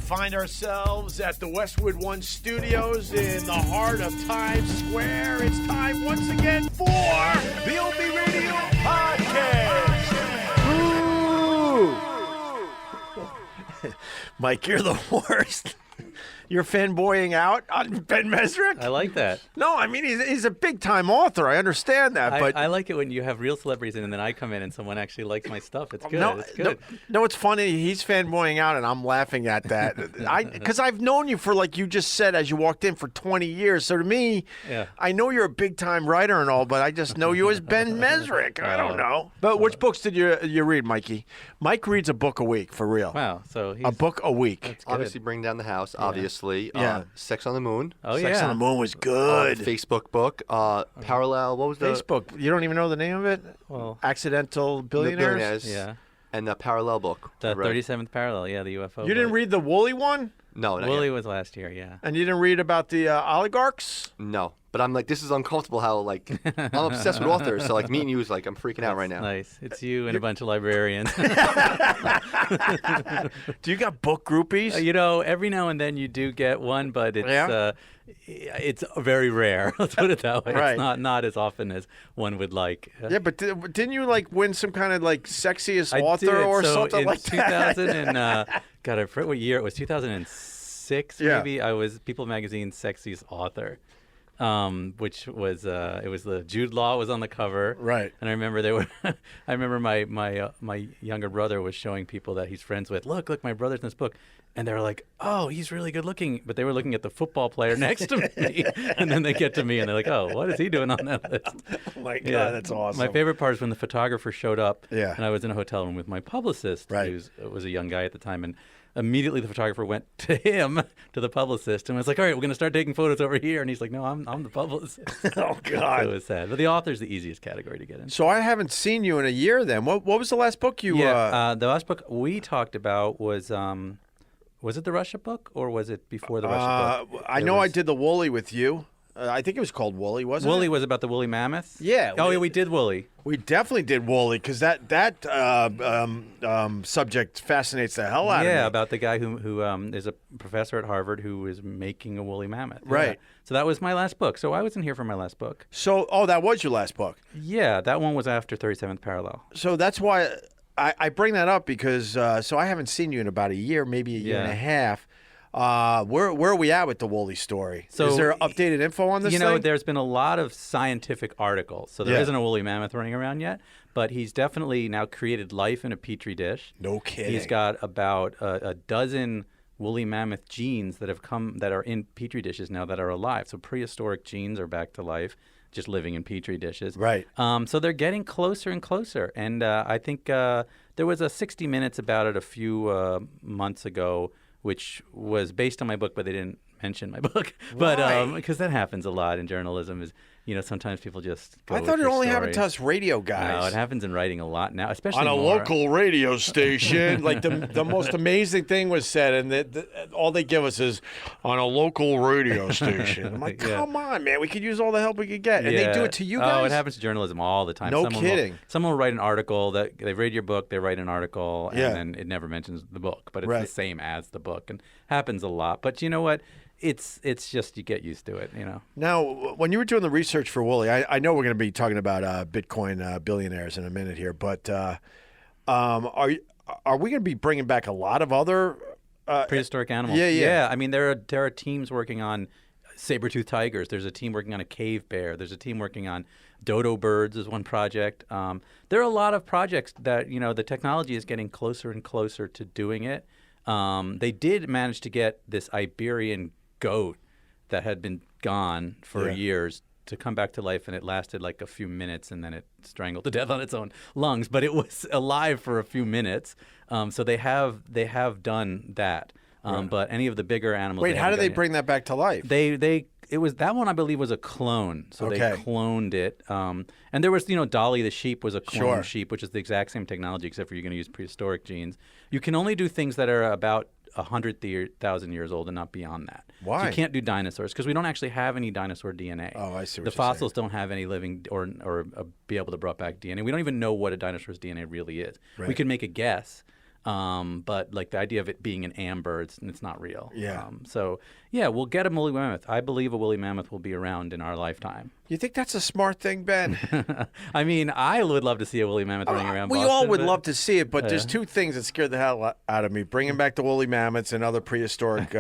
find ourselves at the Westwood One Studios in the heart of Times Square. It's time once again for the OpieRadio podcast. Ooh. Mike, you're the worst. You're fanboying out on Ben Mezrich? I like that. No, I mean, he's a big-time author. I understand that, but... I like it when you have real celebrities in and then I come in and someone actually likes my stuff. It's good. No, it's good. No, it's funny. He's fanboying out, and I'm laughing at that. Because I've known you for, like you just said, as you walked in, for 20 years. So to me, I know you're a big-time writer and all, but I just know you as Ben Mezrich. I don't know. But which books did you read, Mikey? Mike reads a book a week, for real. Wow. So a book a week. Obviously, Bring Down the House, obviously. Sex on the Moon. Oh, Sex on the Moon was good. Facebook book. Parallel, what was the... Facebook. You don't even know the name of it? Well, Accidental Billionaires? Yeah. And the Parallel book. The 37th Parallel, the UFO You didn't read the Wooly one? No, not Wooly yet. was last year, yeah. And you didn't read about the oligarchs? No. But I'm like, this is uncomfortable how, like, I'm obsessed with authors. So, like, meeting you is like, I'm freaking out right now. Nice. It's you and a bunch of librarians. Do you got book groupies? Every now and then you do get one, but it's very rare. Let's put it that way. Right. It's not as often as one would like. Yeah, but didn't you like win some kind of like sexiest I author did. or so something like that? 2000 and God, I forget what year it was. 2006 maybe. I was People Magazine's sexiest author. Which was it was the Jude Law was on the cover, right? And I remember I remember my younger brother was showing people that he's friends with. Look, my brother's in this book, and they were like, "Oh, he's really good looking," but they were looking at the football player next to me, and then they get to me and they're like, "Oh, what is he doing on that list?" Oh my God, that's awesome. My favorite part is when the photographer showed up, and I was in a hotel room with my publicist, who was a young guy at the time, and immediately the photographer went to him, to the publicist, and was like, all right, we're going to start taking photos over here. And he's like, no, I'm the publicist. Oh, God. So it was sad. But the author's the easiest category to get in. So I haven't seen you in a year then. What was the last book you... the last book we talked about was it the Russia book or was it before the Russia book? I know I did the Wooly with you. I think it was called Wooly, wasn't it? Wooly was about the woolly mammoth? Yeah. We did Wooly. We definitely did Wooly because that subject fascinates the hell out of me. Yeah, about the guy who is a professor at Harvard who is making a woolly mammoth. Right. Yeah. So that was my last book. So I wasn't here for my last book. So, that was your last book? Yeah, that one was after 37th Parallel. So that's why I bring that up because so I haven't seen you in about a year, maybe a year and a half. Where are we at with the Wooly story? So, is there updated info on this thing? There's been a lot of scientific articles. So there isn't a woolly mammoth running around yet, but he's definitely now created life in a petri dish. No kidding. He's got about a dozen woolly mammoth genes that are in petri dishes now that are alive. So prehistoric genes are back to life, just living in petri dishes. Right. So they're getting closer and closer. And I think there was a 60 Minutes about it a few months ago, which was based on my book, but they didn't mention my book. But because that happens a lot in journalism, is sometimes people just go I thought with it only story. happened to us radio guys. No, it happens in writing a lot now, especially on a local radio station. Like the most amazing thing was said, and all they give us is on a local radio station. I'm like, come on, man, we could use all the help we could get, and they do it to you guys. Oh, it happens to journalism all the time. No kidding. Someone will write an article that they read your book, they write an article, and then it never mentions the book, but it's the same as the book, and happens a lot. But you know what? It's just you get used to it, Now, when you were doing the research for Wooly, I know we're going to be talking about Bitcoin billionaires in a minute here, but are we going to be bringing back a lot of other prehistoric animals? Yeah. I mean, there are teams working on saber-toothed tigers. There's a team working on a cave bear. There's a team working on dodo birds is one project. There are a lot of projects that the technology is getting closer and closer to doing it. They did manage to get this Iberian goat that had been gone for years to come back to life, and it lasted like a few minutes, and then it strangled to death on its own lungs. But it was alive for a few minutes, so they have done that. But any of the bigger animals. Wait, how did they bring that back to life? It was that one, I believe, was a clone. So they cloned it. And there was, Dolly the sheep was a clone sheep, which is the exact same technology, except for you're going to use prehistoric genes. You can only do things that are about 100,000 years old and not beyond that. Why? So you can't do dinosaurs because we don't actually have any dinosaur DNA. Oh, I see what the fossils don't have any living or be able to bring back DNA. We don't even know what a dinosaur's DNA really is. Right. We can make a guess. But like the idea of it being an amber, it's not real. Yeah. So yeah, we'll get a woolly mammoth. I believe a woolly mammoth will be around in our lifetime. You think that's a smart thing, Ben? I mean, I would love to see a woolly mammoth running around. We Boston, all would but- love to see it, but there's two things that scared the hell out of me: bringing back the woolly mammoths and other prehistoric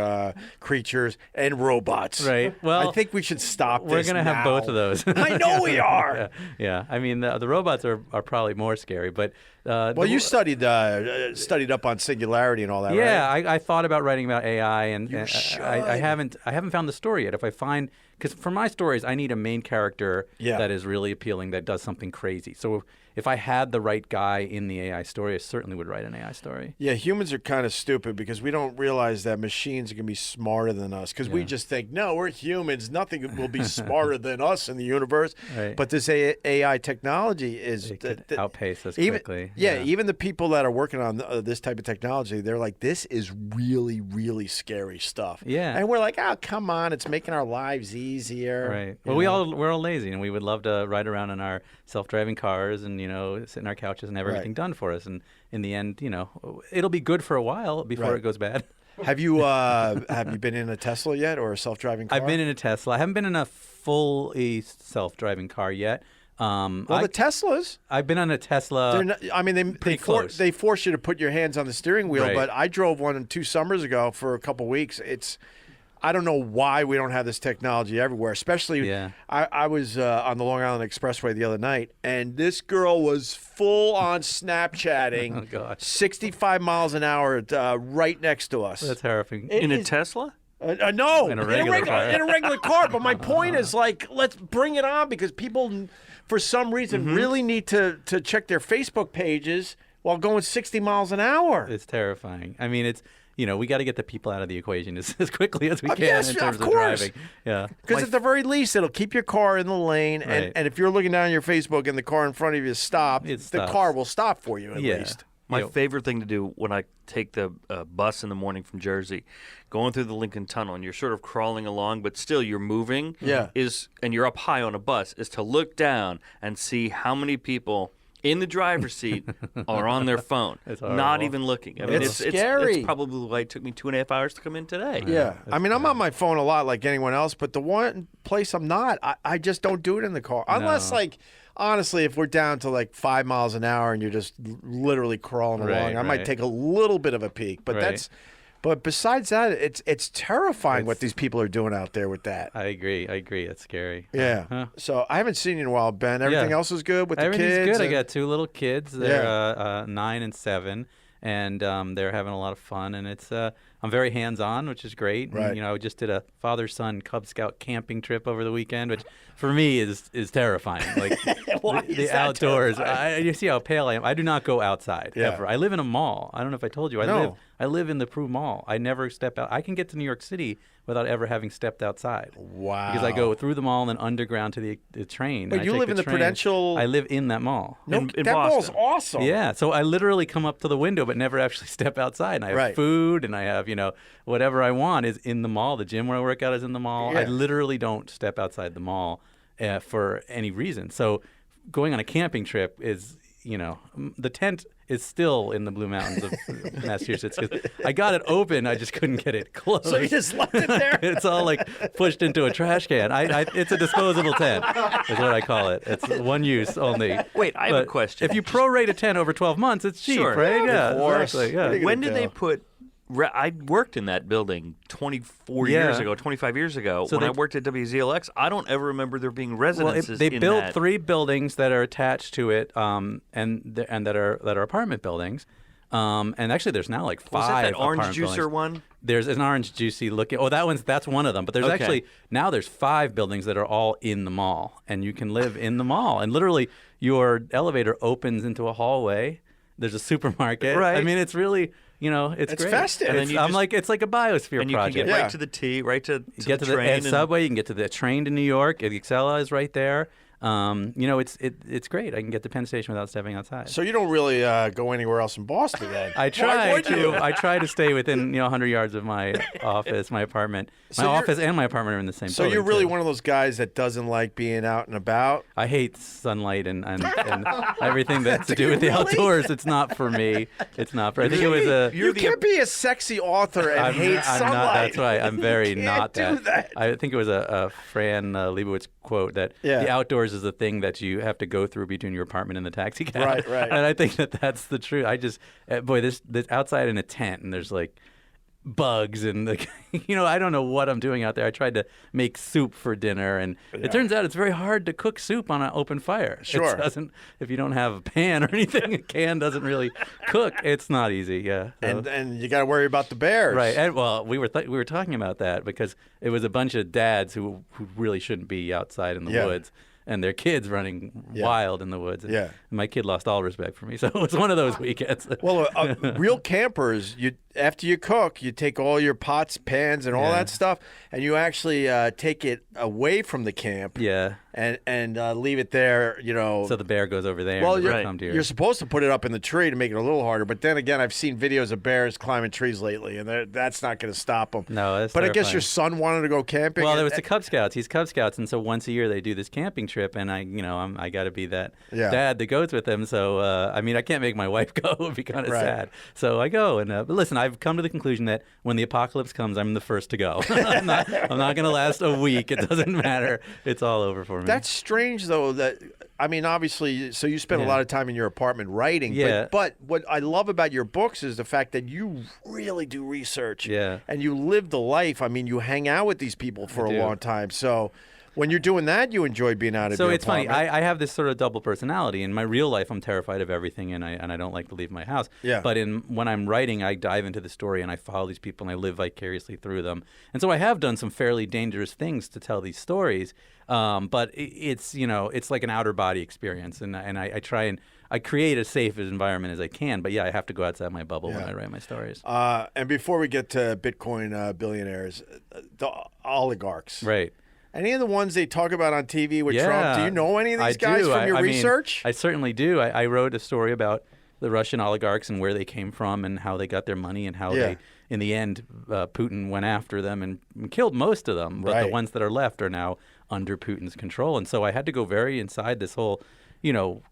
creatures and robots. Right. Well, I think we should stop. We're going to have both of those. I know we are. Yeah. I mean, the robots are probably more scary, but Well, you studied up on singularity and all that, yeah, right? I thought about writing about AI, and should. I haven't found the story yet. If I find, because for my stories, I need a main character that is really appealing, that does something crazy. So if I had the right guy in the AI story, I certainly would write an AI story. Yeah, humans are kind of stupid because we don't realize that machines can be smarter than us because we just think, no, we're humans. Nothing will be smarter than us in the universe. Right. But this AI technology is It could outpace us even, quickly. Yeah, even the people that are working on this type of technology, they're like, this is really, really scary stuff. Yeah. And we're like, oh, come on, it's making our lives easier. Right. Well, we're all lazy, and we would love to ride around in our self-driving cars and sit in our couches and have everything done for us. And in the end, it'll be good for a while before it goes bad. Have you been in a Tesla yet or a self-driving car? I've been in a Tesla. I haven't been in a fully self-driving car yet. The Teslas. I've been on a Tesla. They force you to put your hands on the steering wheel, Right. but I drove one 2 summers ago for a couple weeks. I don't know why we don't have this technology everywhere, especially I was on the Long Island Expressway the other night, and this girl was full on Snapchatting, Oh, gosh. 65 miles an hour right next to us. That's terrifying. In a Tesla? No, In a regular car. in a regular car. But my point is, like, let's bring it on because people, for some reason, really need to check their Facebook pages while going 60 miles an hour. It's terrifying. I mean, we got to get the people out of the equation as quickly as we can yes, in terms of of course. driving. Yeah. Because at the very least, it'll keep your car in the lane, Right. and if you're looking down your Facebook and the car in front of you stops, It the stops. car will stop for you at least. My favorite thing to do when I take the bus in the morning from Jersey, going through the Lincoln Tunnel, and you're sort of crawling along, but still you're moving, and you're up high on a bus, is to look down and see how many people in the driver's seat are on their phone, It's not horrible. even looking. I mean, It's scary. It's probably why it took me 2.5 hours to come in today. Yeah. I mean, I'm on my phone a lot like anyone else, but the one place I'm not, I just don't do it in the car. Unless, honestly, if we're down to 5 miles an hour and you're just literally crawling along, I might take a little bit of a peek. But but besides that, it's terrifying what these people are doing out there with that. I agree. It's scary. Yeah. Huh. So I haven't seen you in a while, Ben. Everything else is good with the kids? Everything's good. I and- got 2 little kids. They're 9 and 7, and they're having a lot of fun. And it's I'm very hands-on, which is great. Right. And, I just did a father-son Cub Scout camping trip over the weekend, which for me is terrifying. Like Why the is that outdoors. terrifying? You see how pale I am. I do not go outside ever. I live in a mall. I don't know if I told you. I live in the Prue Mall. I never step out. I can get to New York City without ever having stepped outside. Wow. Because I go through the mall and then underground to the train. Wait, and I you take live in the train. Prudential- I live in that mall. No, in that Boston. mall's awesome. Yeah, so I literally come up to the window but never actually step outside. And I have food and I have, whatever I want is in the mall. The gym where I work out is in the mall. Yeah. I literally don't step outside the mall for any reason. So going on a camping trip is, the tent is still in the Blue Mountains of Massachusetts. 'Cause I got it open, I just couldn't get it closed. So you just left it there? It's all pushed into a trash can. It's a disposable tent, is what I call it. It's one use only. Wait, I have a question. If you prorate a tent over 12 months, it's cheap, Sure. right? Yeah, of course. Exactly. Yeah. What are you When gonna did do? they put? I worked in that building 24 Yeah. years ago, 25 years ago. So when I they- worked at WZLX, I don't ever remember there being Well, residences they in built that. 3 buildings that are attached to it, and that are apartment buildings. And actually, there's now 5 Was that orange apartment juicer buildings. one? There's an orange juicy looking. Oh, that's one of them. But there's Okay. actually now there's 5 buildings that are all in the mall, and you can live in the mall. And literally, your elevator opens into a hallway. There's a supermarket. Right. I mean, it's really, it's It's great. festive. And then It's, you I'm just- like it's like a biosphere And you can project. get Yeah. right to the T, right to You get the to train. the and- subway. You can get to the train to New York. The Excella is right there. It's great. I can get to Penn Station without stepping outside. So you don't really go anywhere else in Boston then? I try to stay within 100 yards of my office, my apartment. My office and my apartment are in the same building. So you're really one of those guys that doesn't like being out and about? I hate sunlight and everything that's to do with the outdoors. It's not for me. It's not for. I think it was a. You can't be a sexy author and hate sunlight. Not, that's right. I'm very not that. that. I think it was a Fran Lebowitz quote that the outdoors is the thing that you have to go through between your apartment and the taxi cab. Right. And I think that's the truth. I just this outside in a tent and there's like bugs and I don't know what I'm doing out there. I tried to make soup for dinner and it turns out it's very hard to cook soup on an open fire. Sure. It doesn't, if you don't have a pan or anything, a can doesn't really cook. It's not easy. Yeah. So. And you got to worry about the bears. Right. And well, we were talking about that because it was a bunch of dads who really shouldn't be outside in the woods. And their kids running wild in the woods. And my kid lost all respect for me. So it was one of those weekends. Well, real campers, after you cook, you take all your pots, pans, and all that stuff, and you actually take it away from the camp. Yeah. And leave it there, So the bear goes over there. Well, and you're supposed to put it up in the tree to make it a little harder. But then again, I've seen videos of bears climbing trees lately, and that's not going to stop them. No, that's But terrifying. I guess your son wanted to go camping. Well, it was the Cub Scouts. He's Cub Scouts, and so once a year they do this camping trip, and I got to be that dad that goes with them. So I can't make my wife go. It would be kind of sad. So I go, and but listen, I've come to the conclusion that when the apocalypse comes, I'm the first to go. I'm not going to last a week. It doesn't matter. It's all over for me. That's strange, though. Obviously, so you spend a lot of time in your apartment writing. Yeah. But what I love about your books is the fact that you really do research. Yeah. And you live the life. I mean, you hang out with these people for a long time. So when you're doing that, you enjoy being out of your apartment. So it's funny. I have this sort of double personality. In my real life, I'm terrified of everything, and I don't like to leave my house. Yeah. But when I'm writing, I dive into the story, and I follow these people, and I live vicariously through them. And so I have done some fairly dangerous things to tell these stories. But it's like an outer body experience, and I try and I create as safe an environment as I can. But I have to go outside my bubble when I write my stories. And before we get to Bitcoin billionaires, the oligarchs, right? Any of the ones they talk about on TV with Trump? Do you know any of these guys from your research? I certainly do. I wrote a story about the Russian oligarchs and where they came from and how they got their money and how they, in the end, Putin went after them and killed most of them. But the ones that are left are now under Putin's control. And so I had to go very inside this whole,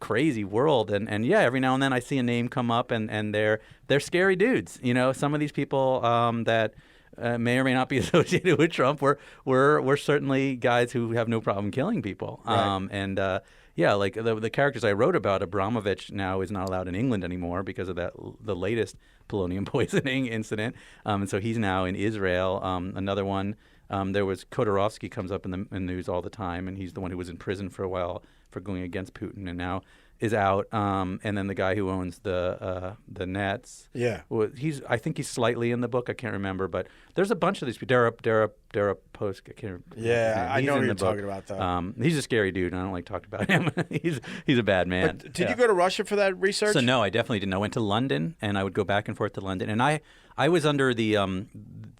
crazy world. And every now and then I see a name come up and they're scary dudes. Some of these people that may or may not be associated with Trump were certainly guys who have no problem killing people. Right. Like the characters I wrote about, Abramovich now is not allowed in England anymore because of the latest polonium poisoning incident. And so he's now in Israel. Another one, there was Khodorkovsky, comes up in the news all the time, and he's the one who was in prison for a while for going against Putin, and now is out. And then the guy who owns the Nets. Yeah. Well, I think he's slightly in the book. I can't remember, but there's a bunch of these people. Dara Post. I can't remember. Yeah, I know what you're talking about, though. He's a scary dude, and I don't like talking about him. he's a bad man. But did you go to Russia for that research? So no, I definitely didn't. I went to London, and I would go back and forth to London, and I was under the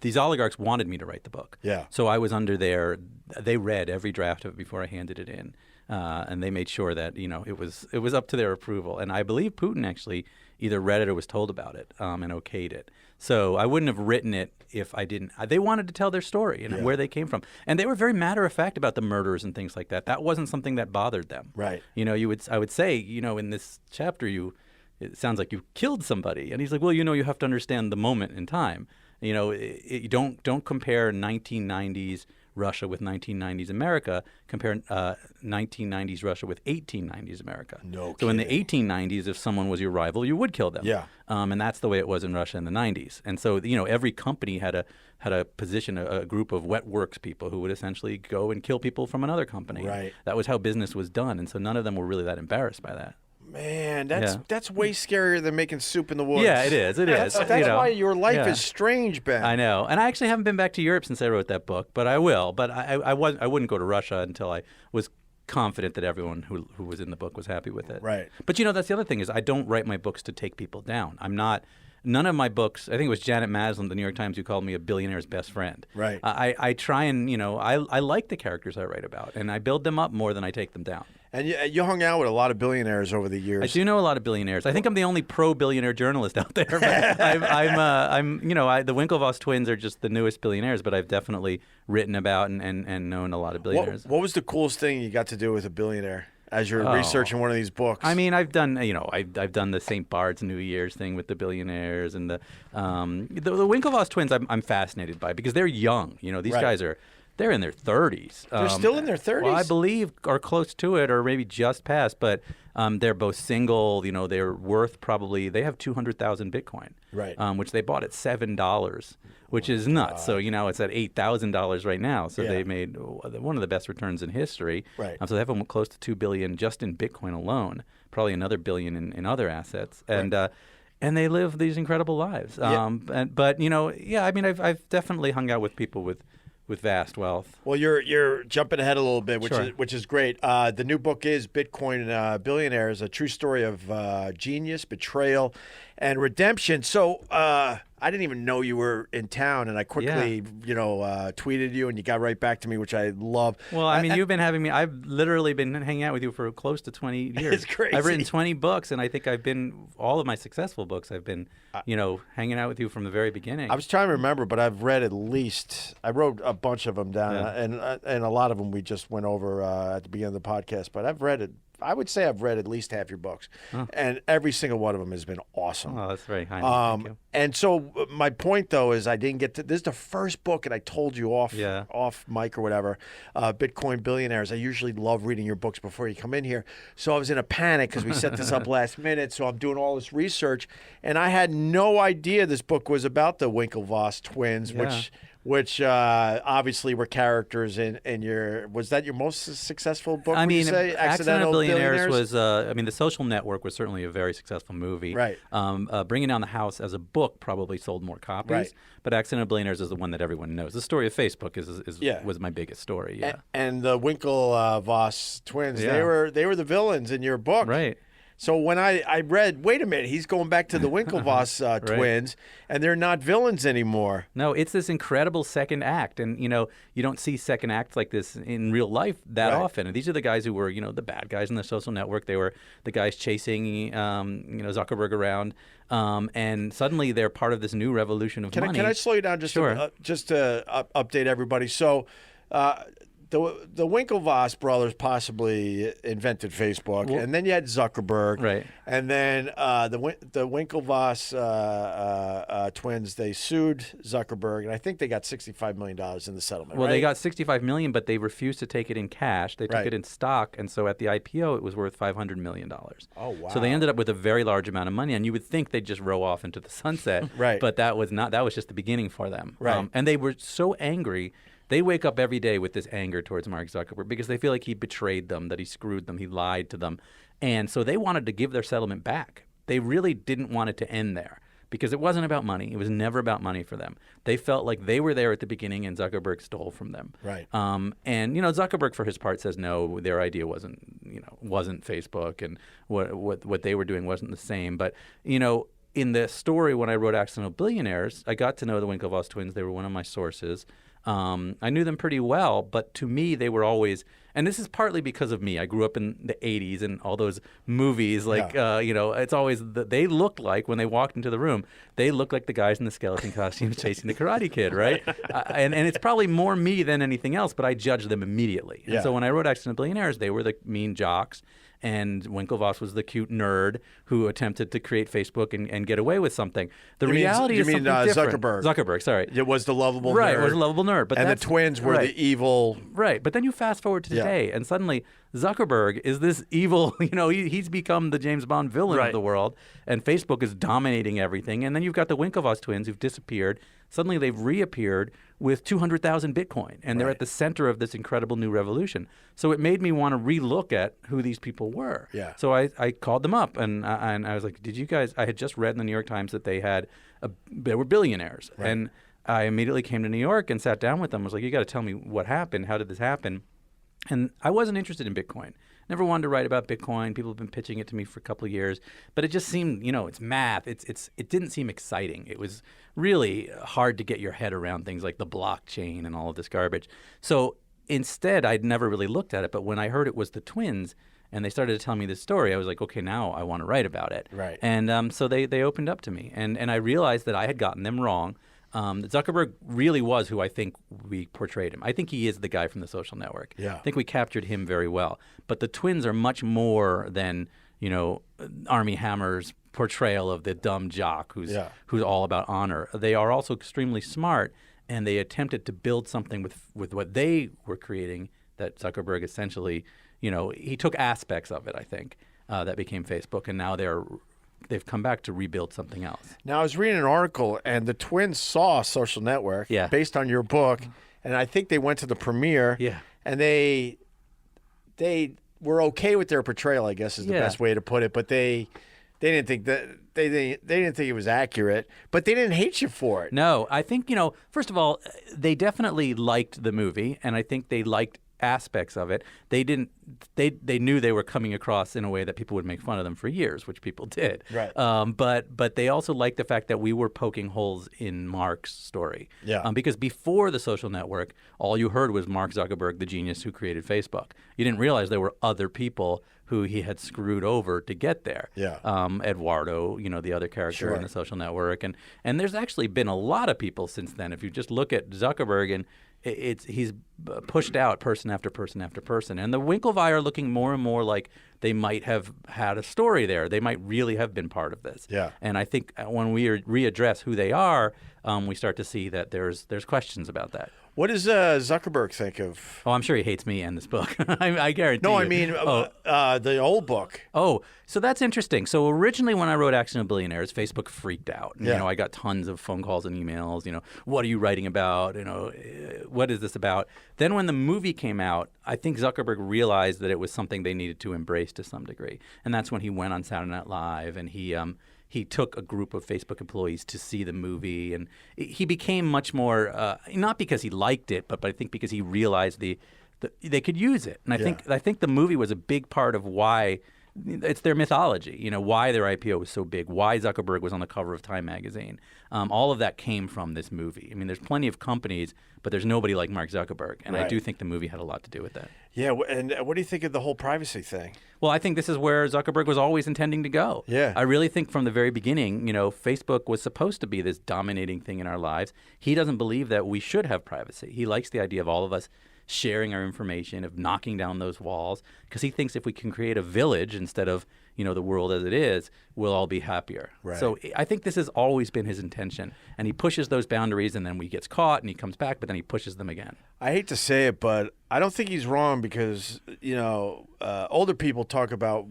these oligarchs wanted me to write the book. Yeah. So I was under their. They read every draft of it before I handed it in. And they made sure that it was up to their approval, and I believe Putin actually either read it or was told about it and okayed it. So I wouldn't have written it if I didn't. They wanted to tell their story and where they came from, and they were very matter of fact about the murders and things like that. That wasn't something that bothered them. Right. I would say in this chapter it sounds like you killed somebody, and he's like, well, you have to understand the moment in time. You don't compare 1990s Russia with 1990s America, compare 1990s Russia with 1890s America. No kidding. So in the 1890s, if someone was your rival, you would kill them. Yeah. And that's the way it was in Russia in the 90s. And so, every company had a position, a group of wet works people who would essentially go and kill people from another company. Right. That was how business was done. And so none of them were really that embarrassed by that. Man, that's way scarier than making soup in the woods. Yeah, it is. It is. That's why your life is strange, Ben. I know, and I actually haven't been back to Europe since I wrote that book, but I will. But I wouldn't go to Russia until I was confident that everyone who was in the book was happy with it. Right. But that's the other thing is I don't write my books to take people down. I'm not. None of my books, I think it was Janet Maslin, the New York Times, who called me a billionaire's best friend. Right. I try and, I like the characters I write about, and I build them up more than I take them down. And you hung out with a lot of billionaires over the years. I do know a lot of billionaires. I think I'm the only pro-billionaire journalist out there. But the Winklevoss Twins are just the newest billionaires, but I've definitely written about and known a lot of billionaires. What was the coolest thing you got to do with a billionaire as you're researching one of these books? I mean, I've done the St. Bart's New Year's thing with the billionaires, and the Winklevoss Twins. I'm fascinated by because they're young. These guys are. They're in their 30s. They're still in their 30s? Well, I believe are close to it or maybe just past, but they're both single. They're worth they have 200,000 Bitcoin, right? Which they bought at $7, which is nuts. So, it's at $8,000 right now. So they made one of the best returns in history. Right. So they have close to $2 billion just in Bitcoin alone, probably another $1 billion in other assets. And, and they live these incredible lives. I've definitely hung out with people with vast wealth. Well, you're jumping ahead a little bit, Sure. which is great. The new book is Bitcoin Billionaires, a true story of genius, betrayal, and redemption. So I didn't even know you were in town, and I quickly, tweeted you, and you got right back to me, which I love. Well, you've been having me. I've literally been hanging out with you for close to 20 years. It's crazy. I've written 20 books, and I think all of my successful books, I've been, hanging out with you from the very beginning. I was trying to remember, but I've read I wrote a bunch of them down, and a lot of them we just went over at the beginning of the podcast. But I would say I've read at least half your books, and every single one of them has been awesome. Oh, that's very kind. Thank you. And so my point, though, is I didn't get to. This is the first book, and I told you off mic or whatever. Bitcoin Billionaires. I usually love reading your books before you come in here. So I was in a panic because we set this up last minute. So I'm doing all this research, and I had no idea this book was about the Winklevoss Twins, which obviously were characters in your. Was that your most successful book? Accidental Billionaires was. The Social Network was certainly a very successful movie. Right. Bringing Down the House as a book probably sold more copies. Right. But Accidental Billionaires is the one that everyone knows. The story of Facebook was my biggest story. Yeah. And the Winklevoss Twins, they were the villains in your book. Right. So when I read, wait a minute, he's going back to the Winklevoss twins, and they're not villains anymore. No, it's this incredible second act, and you don't see second acts like this in real life that often. And these are the guys who were the bad guys in the Social Network. They were the guys chasing Zuckerberg around, and suddenly they're part of this new revolution of money. Can I slow you down just to update everybody? So. The Winklevoss brothers possibly invented Facebook, and then you had Zuckerberg, right? And then the Winklevoss twins, they sued Zuckerberg, and I think they got $65 million in the settlement. Well, right? they got $65 million, but they refused to take it in cash. They took it in stock, and so at the IPO, it was worth $500 million. Oh wow! So they ended up with a very large amount of money, and you would think they'd just row off into the sunset, right? But that was not. That was just the beginning for them, right? And they were so angry. They wake up every day with this anger towards Mark Zuckerberg because they feel like he betrayed them, that he screwed them, he lied to them. And so they wanted to give their settlement back. They really didn't want it to end there because it wasn't about money. It was never about money for them. They felt like they were there at the beginning and Zuckerberg stole from them. Right. And Zuckerberg for his part says no, their idea wasn't Facebook, and what they were doing wasn't the same. But in the story when I wrote Accidental Billionaires, I got to know the Winklevoss twins. They were one of my sources. I knew them pretty well, but to me, they were always, and this is partly because of me. I grew up in the 80s and all those movies, it's always, they looked like, when they walked into the room, they looked like the guys in the skeleton costumes chasing the Karate Kid, right? And it's probably more me than anything else, but I judged them immediately. And so when I wrote Accidental Billionaires, they were the mean jocks. And Winklevoss was the cute nerd who attempted to create Facebook and get away with something. Reality is something different. Zuckerberg, sorry. It was the lovable nerd. Right, it was a lovable nerd. And the twins were the evil. Right, but then you fast forward to today, and suddenly Zuckerberg is this evil, he's become the James Bond villain of the world, and Facebook is dominating everything. And then you've got the Winklevoss twins who've disappeared. Suddenly they've reappeared with 200,000 Bitcoin, and they're at the center of this incredible new revolution. So it made me want to relook at who these people were. Yeah. So I called them up, and I was like, did you guys, I had just read in the New York Times that they were billionaires. Right. And I immediately came to New York and sat down with them. I was like, you got to tell me what happened. How did this happen? And I wasn't interested in Bitcoin. Never wanted to write about Bitcoin. People have been pitching it to me for a couple of years, but it just seemed, it's math. It didn't seem exciting. It was really hard to get your head around things like the blockchain and all of this garbage. So instead, I'd never really looked at it. But when I heard it was the twins, and they started to tell me this story. I was like, okay, now I want to write about it. Right. And so they opened up to me, and I realized that I had gotten them wrong. Zuckerberg really was who I think we portrayed him. I think he is the guy from The Social Network. Yeah. I think we captured him very well. But the twins are much more than, Armie Hammer's portrayal of the dumb jock who's all about honor. They are also extremely smart, and they attempted to build something with what they were creating that Zuckerberg essentially, he took aspects of it, I think, that became Facebook, and now they've come back to rebuild something else. Now, I was reading an article, and the twins saw Social Network based on your book, and I think they went to the premiere, and they were okay with their portrayal, I guess is the best way to put it, but they didn't think that they didn't think it was accurate, but they didn't hate you for it. No, I think, first of all, they definitely liked the movie, and I think they liked aspects of it. They knew they were coming across in a way that people would make fun of them for years, which people did. Right. But they also liked the fact that we were poking holes in Mark's story. Yeah. Because before The Social Network, all you heard was Mark Zuckerberg, the genius who created Facebook. You didn't realize there were other people who he had screwed over to get there. Yeah. Eduardo, the other character in The Social Network, and there's actually been a lot of people since then. If you just look at Zuckerberg, and he's pushed out person after person after person, and the Winklevoss are looking more and more like they might have had a story there. They might really have been part of this. Yeah. And I think when we readdress who they are, we start to see that there's questions about that. What does Zuckerberg think of? Oh, I'm sure he hates me and this book. I guarantee. No, you. I mean the old book. Oh, so that's interesting. So originally when I wrote Accidental Billionaires, Facebook freaked out. Yeah. I got tons of phone calls and emails, what are you writing about? What is this about? Then when the movie came out, I think Zuckerberg realized that it was something they needed to embrace to some degree. And that's when he went on Saturday Night Live, and he took a group of Facebook employees to see the movie, and he became much more, not because he liked it, but I think because he realized they could use it. And I think the movie was a big part of why it's their mythology, why their IPO was so big, why Zuckerberg was on the cover of Time magazine. All of that came from this movie. I mean, there's plenty of companies, but there's nobody like Mark Zuckerberg, and I do think the movie had a lot to do with that. Yeah, and what do you think of the whole privacy thing? Well, I think this is where Zuckerberg was always intending to go. Yeah. I really think from the very beginning, Facebook was supposed to be this dominating thing in our lives. He doesn't believe that we should have privacy. He likes the idea of all of us sharing our information, of knocking down those walls, because he thinks if we can create a village instead of the world as it is, we'll all be happier. Right. So I think this has always been his intention, and he pushes those boundaries, and then he gets caught, and he comes back, but then he pushes them again. I hate to say it, but I don't think he's wrong because, older people talk about,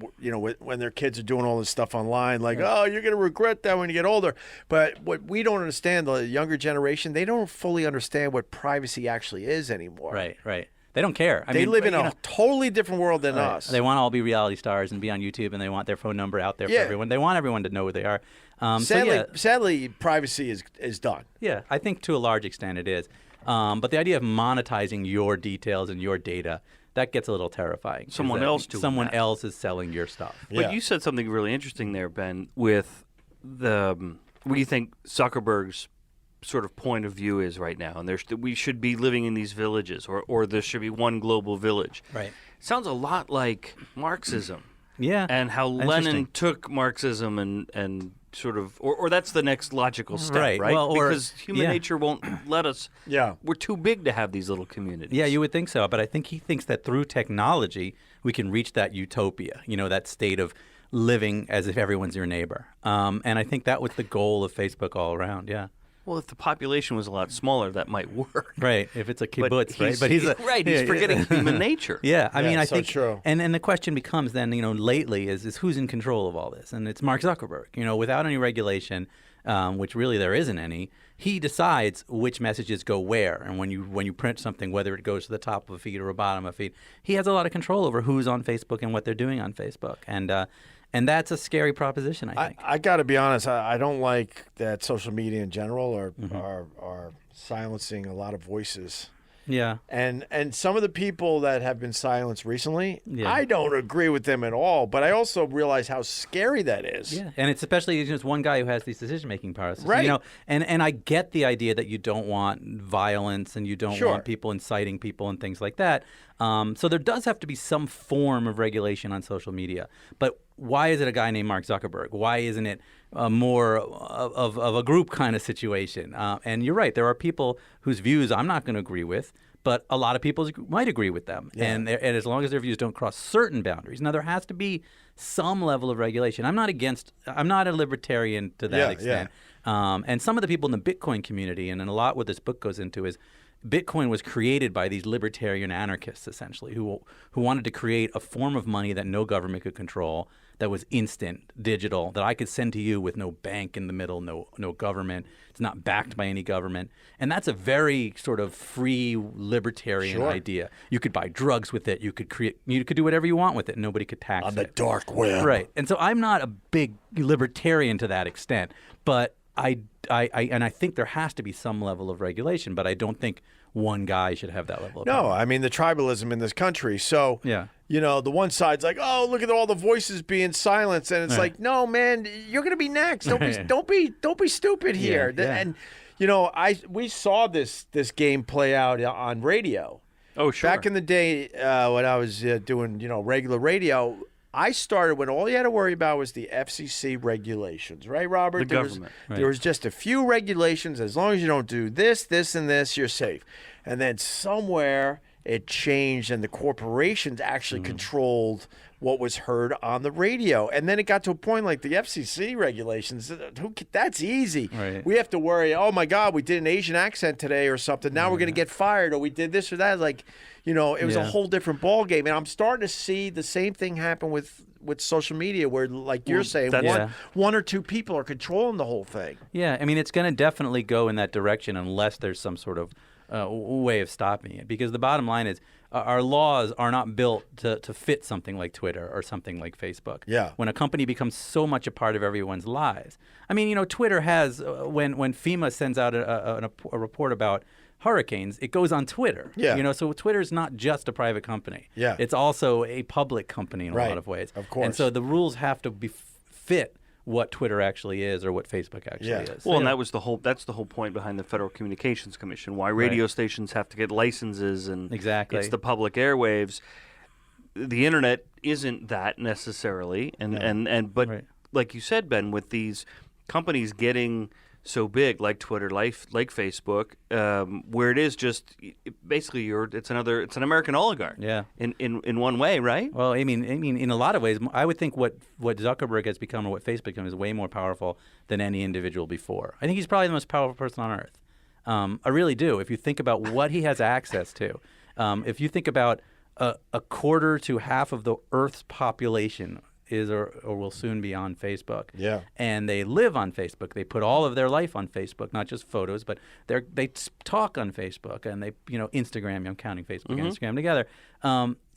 when their kids are doing all this stuff online, like, oh, you're going to regret that when you get older. But what we don't understand, the younger generation, they don't fully understand what privacy actually is anymore. Right. They don't care. They live in a totally different world than us. They want to all be reality stars and be on YouTube, and they want their phone number out there for everyone. They want everyone to know who they are. Sadly, privacy is done. Yeah, I think to a large extent it is. But the idea of monetizing your details and your data, that gets a little terrifying. Someone else is selling your stuff. But you said something really interesting there, Ben, with what do you think Zuckerberg's sort of point of view is right now, and we should be living in these villages, or there should be one global village. Right. Sounds a lot like Marxism. Yeah. And how Lenin took Marxism and sort of, or that's the next logical step, right? Well, because human nature won't let us. Yeah. We're too big to have these little communities. Yeah, you would think so, but I think he thinks that through technology we can reach that utopia, that state of living as if everyone's your neighbor. And I think that was the goal of Facebook all around, yeah. Well, if the population was a lot smaller, that might work. Right, if it's a kibbutz, right? But he's forgetting human nature. Yeah, I mean, I so think, true. And the question becomes then, lately is who's in control of all this? And it's Mark Zuckerberg. Without any regulation, which really there isn't any, he decides which messages go where, and when you print something, whether it goes to the top of a feed or a bottom of a feed, he has a lot of control over who's on Facebook and what they're doing on Facebook, and that's a scary proposition, I think. I got to be honest. I don't like that social media in general are silencing a lot of voices. Yeah. And some of the people that have been silenced recently, Yeah. I don't agree with them at all. But I also realize how scary that is. Yeah, and it's especially just one guy who has these decision-making powers. So, Right. You know, and I get the idea that you don't want violence and you don't Sure. want people inciting people and things like that. So there does have to be some form of regulation on social media. But why is it a guy named Mark Zuckerberg? Why isn't it more of a group kind of situation? And you're right. There are people whose views I'm not going to agree with, but a lot of people might agree with them. Yeah. And as long as their views don't cross certain boundaries. Now, there has to be some level of regulation. I'm not a libertarian to that extent. And some of the people in the Bitcoin community, and a lot what this book goes into is Bitcoin was created by these libertarian anarchists, essentially, who wanted to create a form of money that no government could control, that was instant, digital, that I could send to you with no bank in the middle, no government. It's not backed by any government. And that's a very sort of free libertarian idea. You could buy drugs with it. You could do whatever you want with it, and nobody could tax it. On the dark web. Right. And so I'm not a big libertarian to that extent, but I think there has to be some level of regulation, but I don't think one guy should have that level of power. No, I mean the tribalism in this country. So, Yeah. you know, the one side's like, oh, look at all the voices being silenced, and it's like, no, man, you're gonna be next. Don't be stupid here. Yeah. And you know, we saw this game play out on radio. Oh, sure. Back in the day when I was doing regular radio. I started when all you had to worry about was the FCC regulations, right, Robert? The government. There was just a few regulations. As long as you don't do this, this, and this, you're safe. And then somewhere it changed, and the corporations actually controlled what was heard on the radio. And then it got to a point like the FCC regulations. That's easy. Right. We have to worry, oh, my God, we did an Asian accent today or something. Now we're going to get fired, or we did this or that. Like, it was a whole different ballgame. And I'm starting to see the same thing happen with social media where, like you're saying, one or two people are controlling the whole thing. Yeah, I mean, it's going to definitely go in that direction unless there's some sort of way of stopping it. Because the bottom line is our laws are not built to fit something like Twitter or something like Facebook. Yeah. When a company becomes so much a part of everyone's lives. I mean, Twitter has, when FEMA sends out a report about hurricanes, it goes on Twitter. Yeah. So Twitter's not just a private company. Yeah. It's also a public company in a lot of ways. Of course. And so the rules have to be fit what Twitter actually is or what Facebook actually is. Well, and that's the whole point behind the Federal Communications Commission, why radio stations have to get licenses, and Exactly. it's the public airwaves. The internet isn't that necessarily, but like you said, Ben, with these companies getting so big, like Twitter, like Facebook, where it is just basically it's an American oligarch. Yeah. In one way, right? Well, I mean, in a lot of ways, I would think what Zuckerberg has become or what Facebook has become is way more powerful than any individual before. I think he's probably the most powerful person on earth. I really do. If you think about what he has access to, if you think about a quarter to half of the Earth's population is or will soon be on Facebook. Yeah. And they live on Facebook. They put all of their life on Facebook, not just photos, but they talk on Facebook and they, Instagram. I'm counting Facebook and Instagram together.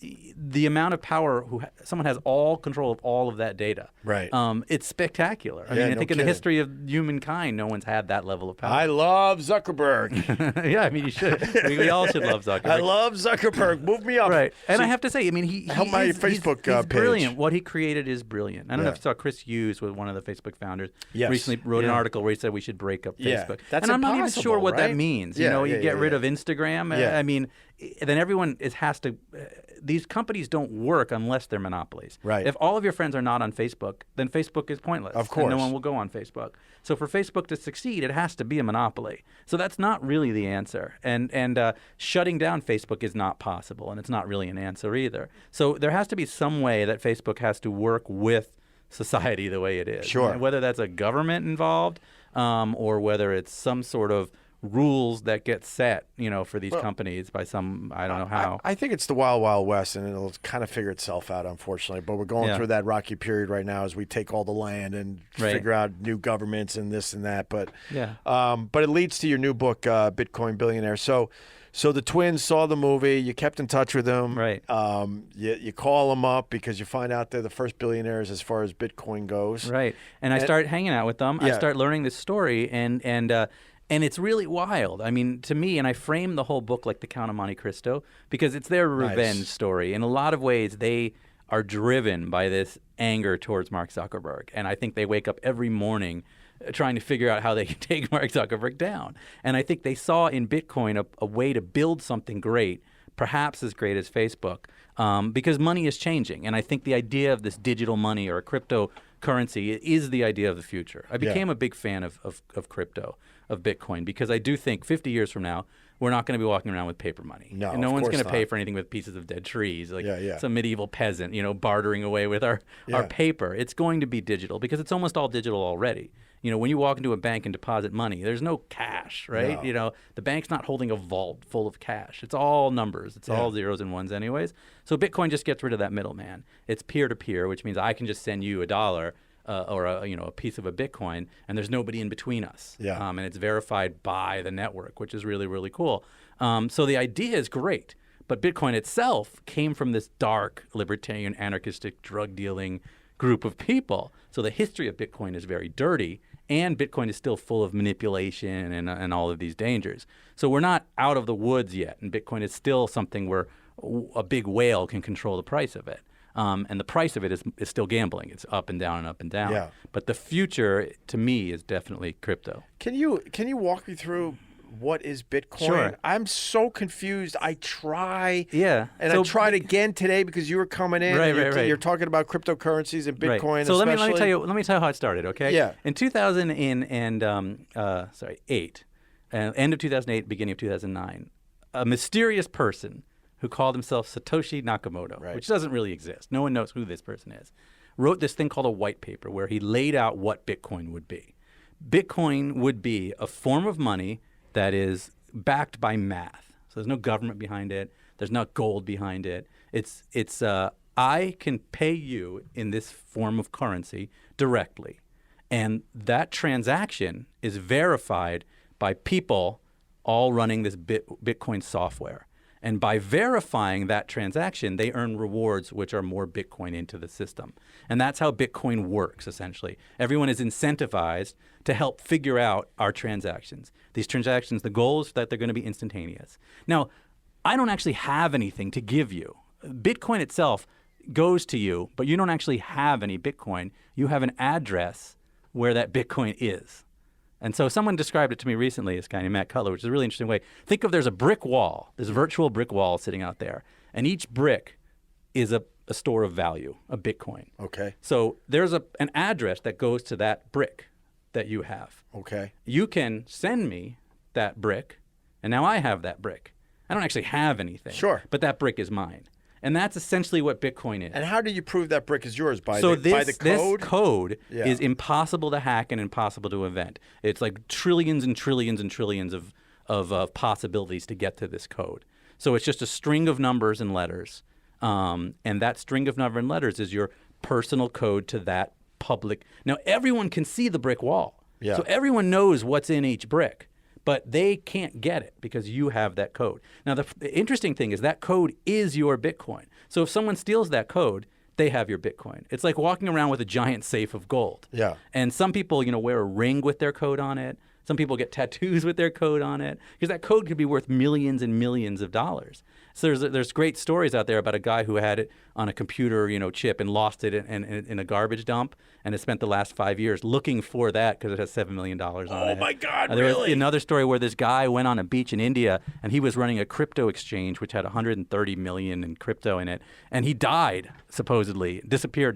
The amount of power someone has all control of all of that data. Right. It's spectacular. I mean, I think in the history of humankind, no one's had that level of power. I love Zuckerberg. Yeah, I mean, you should. We all should love Zuckerberg. I love Zuckerberg. Move me up. Right. And I have to say, I mean, Help my Facebook he's page. brilliant. What he created is brilliant. I don't know if you saw Chris Hughes, was one of the Facebook founders, Yes. recently wrote an article where he said we should break up Yeah. Facebook. That's and I'm not even impossible, sure what that right? means. Yeah, You get rid of Instagram. Yeah. I mean, then everyone has to. These companies don't work unless they're monopolies. Right. If all of your friends are not on Facebook, then Facebook is pointless. Of course. And no one will go on Facebook. So for Facebook to succeed, it has to be a monopoly. So that's not really the answer. And shutting down Facebook is not possible, and it's not really an answer either. So there has to be some way that Facebook has to work with society the way it is. Sure. And whether that's a government involved or whether it's some sort of rules that get set, for these companies by some, I don't know how. I think it's the wild, wild west, and it'll kind of figure itself out, unfortunately. But we're going through that rocky period right now as we take all the land and figure out new governments and this and that. But but it leads to your new book, Bitcoin Billionaire. So the twins saw the movie. You kept in touch with them. Right. You call them up because you find out they're the first billionaires as far as Bitcoin goes. Right. And I start hanging out with them. I start learning this story, and And it's really wild. I mean, to me, and I frame the whole book like The Count of Monte Cristo because it's their revenge story. In a lot of ways, they are driven by this anger towards Mark Zuckerberg. And I think they wake up every morning trying to figure out how they can take Mark Zuckerberg down. And I think they saw in Bitcoin a way to build something great, perhaps as great as Facebook, because money is changing. And I think the idea of this digital money or a cryptocurrency is the idea of the future. I became a big fan of crypto, of Bitcoin, because I do think 50 years from now, we're not going to be walking around with paper money. No, and no one's going to pay not. for anything with pieces of dead trees, like Yeah. some medieval peasant, bartering away with our paper. It's going to be digital because it's almost all digital already. When you walk into a bank and deposit money, there's no cash, right? No. The bank's not holding a vault full of cash. It's all numbers. It's all zeros and ones anyways. So Bitcoin just gets rid of that middleman. It's peer-to-peer, which means I can just send you $1 or a piece of a Bitcoin, and there's nobody in between us. Yeah. And it's verified by the network, which is really, really cool. So the idea is great, but Bitcoin itself came from this dark, libertarian, anarchistic, drug-dealing group of people. So the history of Bitcoin is very dirty, and Bitcoin is still full of manipulation and all of these dangers. So we're not out of the woods yet, and Bitcoin is still something where a big whale can control the price of it. And the price of it is still gambling. It's up and down and up and down. Yeah. But the future, to me, is definitely crypto. Can you walk me through what is Bitcoin? Sure. I'm so confused. I try. Yeah. And I tried again today because you were coming in. Right, and right. you're talking about cryptocurrencies and Bitcoin. Right. So let me especially. tell you how it started. Okay. Yeah. In 2008, end of 2008, beginning of 2009, a mysterious person who called himself Satoshi Nakamoto, which doesn't really exist. No one knows who this person is, wrote this thing called a white paper where he laid out what Bitcoin would be. Bitcoin would be a form of money that is backed by math. So there's no government behind it. There's not gold behind it. It's I can pay you in this form of currency directly. And that transaction is verified by people all running this Bitcoin software. And by verifying that transaction, they earn rewards, which are more Bitcoin into the system. And that's how Bitcoin works, essentially. Everyone is incentivized to help figure out our transactions. These transactions, the goal is that they're going to be instantaneous. Now, I don't actually have anything to give you. Bitcoin itself goes to you, but you don't actually have any Bitcoin. You have an address where that Bitcoin is. And so someone described it to me recently, this guy named Matt Cutler, which is a really interesting way. Think of there's a brick wall, this virtual brick wall sitting out there, and each brick is a store of value, a Bitcoin. Okay. So there's an address that goes to that brick that you have. Okay. You can send me that brick, and now I have that brick. I don't actually have anything. Sure. But that brick is mine. And that's essentially what Bitcoin is. And how do you prove that brick is yours? By So the code? this code Yeah. is impossible to hack and impossible to invent. It's like trillions and trillions and trillions of possibilities to get to this code. So it's just a string of numbers and letters. And that string of numbers and letters is your personal code to that public. Now, everyone can see the brick wall. Yeah. So everyone knows what's in each brick. But they can't get it because you have that code. Now, the interesting thing is that code is your Bitcoin. So if someone steals that code, they have your Bitcoin. It's like walking around with a giant safe of gold. Yeah. And some people, wear a ring with their code on it. Some people get tattoos with their code on it because that code could be worth millions and millions of dollars. So there's great stories out there about a guy who had it on a computer, chip and lost it in a garbage dump and has spent the last 5 years looking for that because it has $7 million on it. Oh my God, There was really? another story where this guy went on a beach in India and he was running a crypto exchange which had 130 million in crypto in it, and he died, supposedly,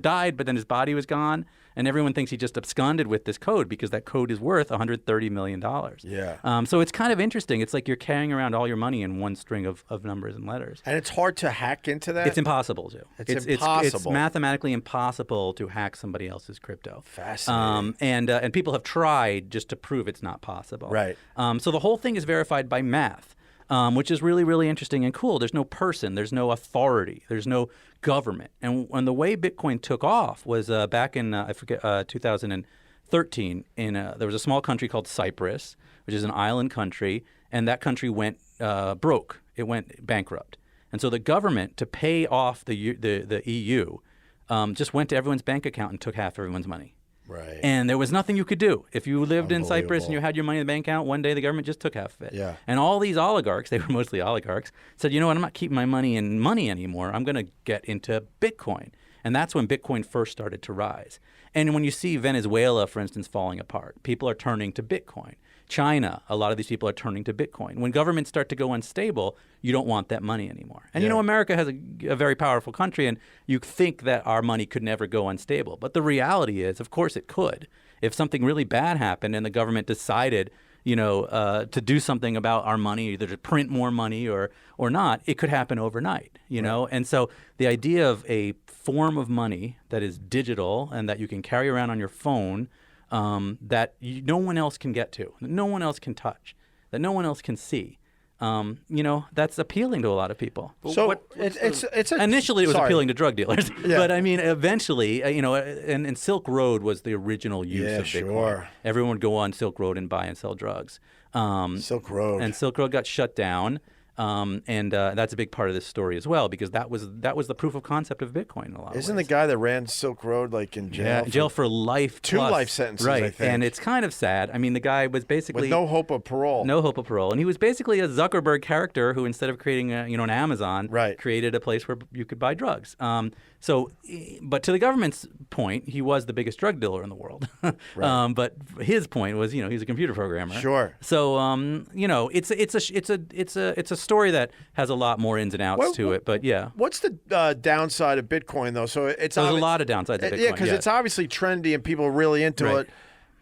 died, but then his body was gone. And everyone thinks he just absconded with this code because that code is worth $130 million. Yeah. So it's kind of interesting. It's like you're carrying around all your money in one string of numbers and letters. And it's hard to hack into that? It's impossible to. It's It's impossible. mathematically impossible to hack somebody else's crypto. Fascinating. And people have tried just to prove it's not possible. Right. So the whole thing is verified by math. Which is really, really interesting and cool. There's no person, there's no authority, there's no government. And the way Bitcoin took off was back in, 2013, there was a small country called Cyprus, which is an island country, and that country went broke. It went bankrupt. And so the government, to pay off the EU, just went to everyone's bank account and took half everyone's money. Right. And there was nothing you could do. If you lived in Cyprus and you had your money in the bank account, one day the government just took half of it. Yeah. And all these oligarchs, they were mostly oligarchs, said, you know what, I'm not keeping my money in money anymore. I'm going to get into Bitcoin. And that's when Bitcoin first started to rise. And when you see Venezuela, for instance, falling apart, people are turning to Bitcoin. China, a lot of these people are turning to Bitcoin. When governments start to go unstable, you don't want that money anymore. And you know, America has a very powerful country, and you think that our money could never go unstable. But the reality is, of course it could. If something really bad happened and the government decided, to do something about our money, either to print more money or not, it could happen overnight, you know? And so the idea of a form of money that is digital and that you can carry around on your phone that no one else can get to, that no one else can touch, that no one else can see. That's appealing to a lot of people. So Initially, it was appealing to drug dealers, but I mean, eventually, and Silk Road was the original use of Bitcoin. Sure. Everyone would go on Silk Road and buy and sell drugs. Silk Road. And Silk Road got shut down. And that's a big part of this story as well, because that was the proof of concept of Bitcoin in a lot of ways. Isn't the guy that ran Silk Road like in jail? Yeah, jail for life. Two plus. life sentences, right? I think. And it's kind of sad. I mean, the guy was basically with no hope of parole. No hope of parole, and he was basically a Zuckerberg character who, instead of creating an Amazon, created a place where you could buy drugs. But to the government's point, he was the biggest drug dealer in the world. But his point was, he's a computer programmer. Sure. So, it's a story that has a lot more ins and outs to it. But yeah. What's the downside of Bitcoin though? So there's a lot of downsides to Bitcoin. Yeah, because it's obviously trendy and people are really into it.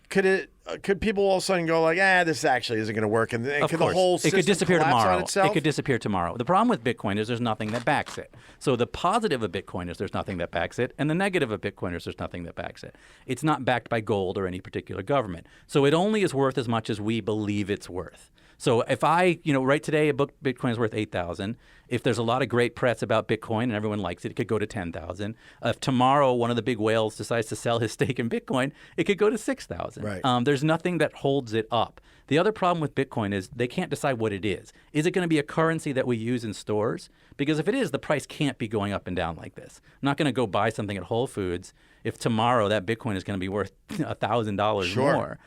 Could people all of a sudden go like, this actually isn't going to work, and could the whole system it could disappear collapse tomorrow. on itself? It could disappear tomorrow. The problem with Bitcoin is there's nothing that backs it. So the positive of Bitcoin is there's nothing that backs it, and the negative of Bitcoin is there's nothing that backs it. It's not backed by gold or any particular government. So it only is worth as much as we believe it's worth. So if right today, a book Bitcoin is worth $8,000. If there's a lot of great press about Bitcoin and everyone likes it, it could go to $10,000. If tomorrow one of the big whales decides to sell his stake in Bitcoin, it could go to $6,000. Right. There's nothing that holds it up. The other problem with Bitcoin is they can't decide what it is. Is it going to be a currency that we use in stores? Because if it is, the price can't be going up and down like this. I'm not going to go buy something at Whole Foods if tomorrow that Bitcoin is going to be worth $1,000 more.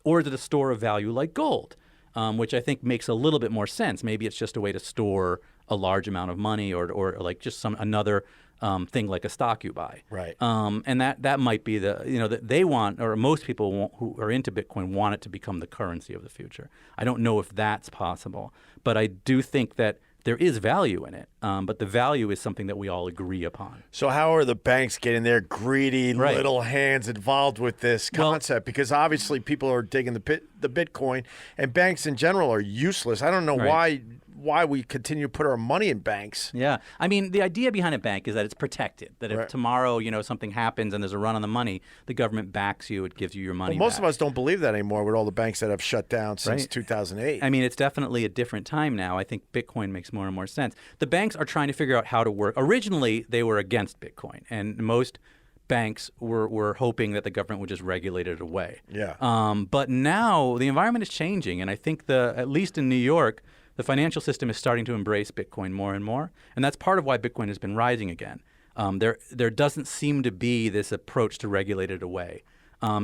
Or is it a store of value like gold, which I think makes a little bit more sense. Maybe it's just a way to store a large amount of money or like just another thing like a stock you buy. Right. And that might be that they want, or most people who are into Bitcoin want it to become the currency of the future. I don't know if that's possible, but I do think that there is value in it, but the value is something that we all agree upon. So how are the banks getting their greedy little hands involved with this concept? Because obviously people are digging the Bitcoin, and banks in general are useless. I don't know why we continue to put our money in banks. Yeah. I mean, the idea behind a bank is that it's protected, that if tomorrow, something happens and there's a run on the money, the government backs you, it gives you your money most back. of us don't believe that anymore with all the banks that have shut down since 2008. I mean, it's definitely a different time now. I think Bitcoin makes more and more sense. The banks are trying to figure out how to work. Originally, they were against Bitcoin, and most banks were hoping that the government would just regulate it away. Yeah. But now the environment is changing, and I think at least in New York, the financial system is starting to embrace Bitcoin more and more, and that's part of why Bitcoin has been rising again. There doesn't seem to be this approach to regulate it away.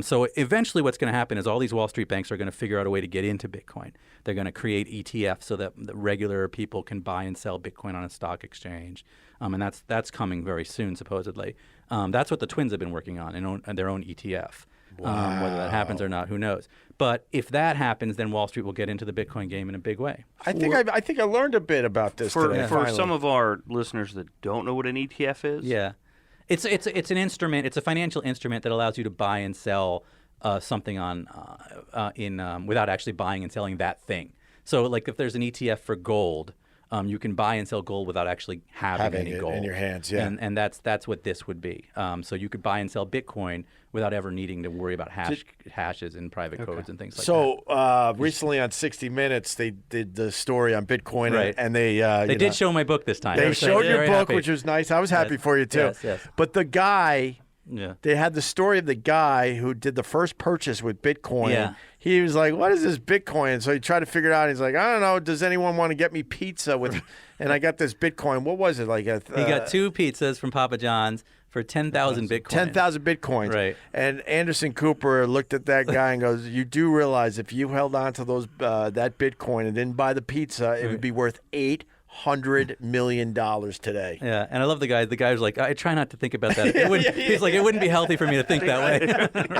So eventually what's going to happen is all these Wall Street banks are going to figure out a way to get into Bitcoin. They're going to create ETFs so that the regular people can buy and sell Bitcoin on a stock exchange. And that's coming very soon, supposedly. That's what the twins have been working on, their own ETF. Wow. Whether that happens or not, who knows? But if that happens, then Wall Street will get into the Bitcoin game in a big way. I think I learned a bit about this today. For some of our listeners that don't know what an ETF is, yeah, it's an instrument. It's a financial instrument that allows you to buy and sell something without actually buying and selling that thing. So, like if there's an ETF for gold, you can buy and sell gold without actually having any gold in your hands. Yeah, and that's what this would be. So you could buy and sell Bitcoin without ever needing to worry about hashes and private codes and things like that. So recently on 60 Minutes, they did the story on Bitcoin, and they did show my book this time. They showed your book, which was nice. I was happy for you too. Yes. But the guy. Yeah. They had the story of the guy who did the first purchase with Bitcoin. Yeah. He was like, "What is this Bitcoin?" So he tried to figure it out. He's like, "I don't know. Does anyone want to get me pizza with?" And I got this Bitcoin. What was it like? He got 2 pizzas from Papa John's for 10,000 Bitcoin. 10,000 Bitcoins. Right. And Anderson Cooper looked at that guy and goes, "You do realize if you held on to those that Bitcoin and didn't buy the pizza, it would be worth $800 million today." Yeah, and I love the guy. The guy was like, "I try not to think about that." He's like, "It wouldn't be healthy for me to think that way."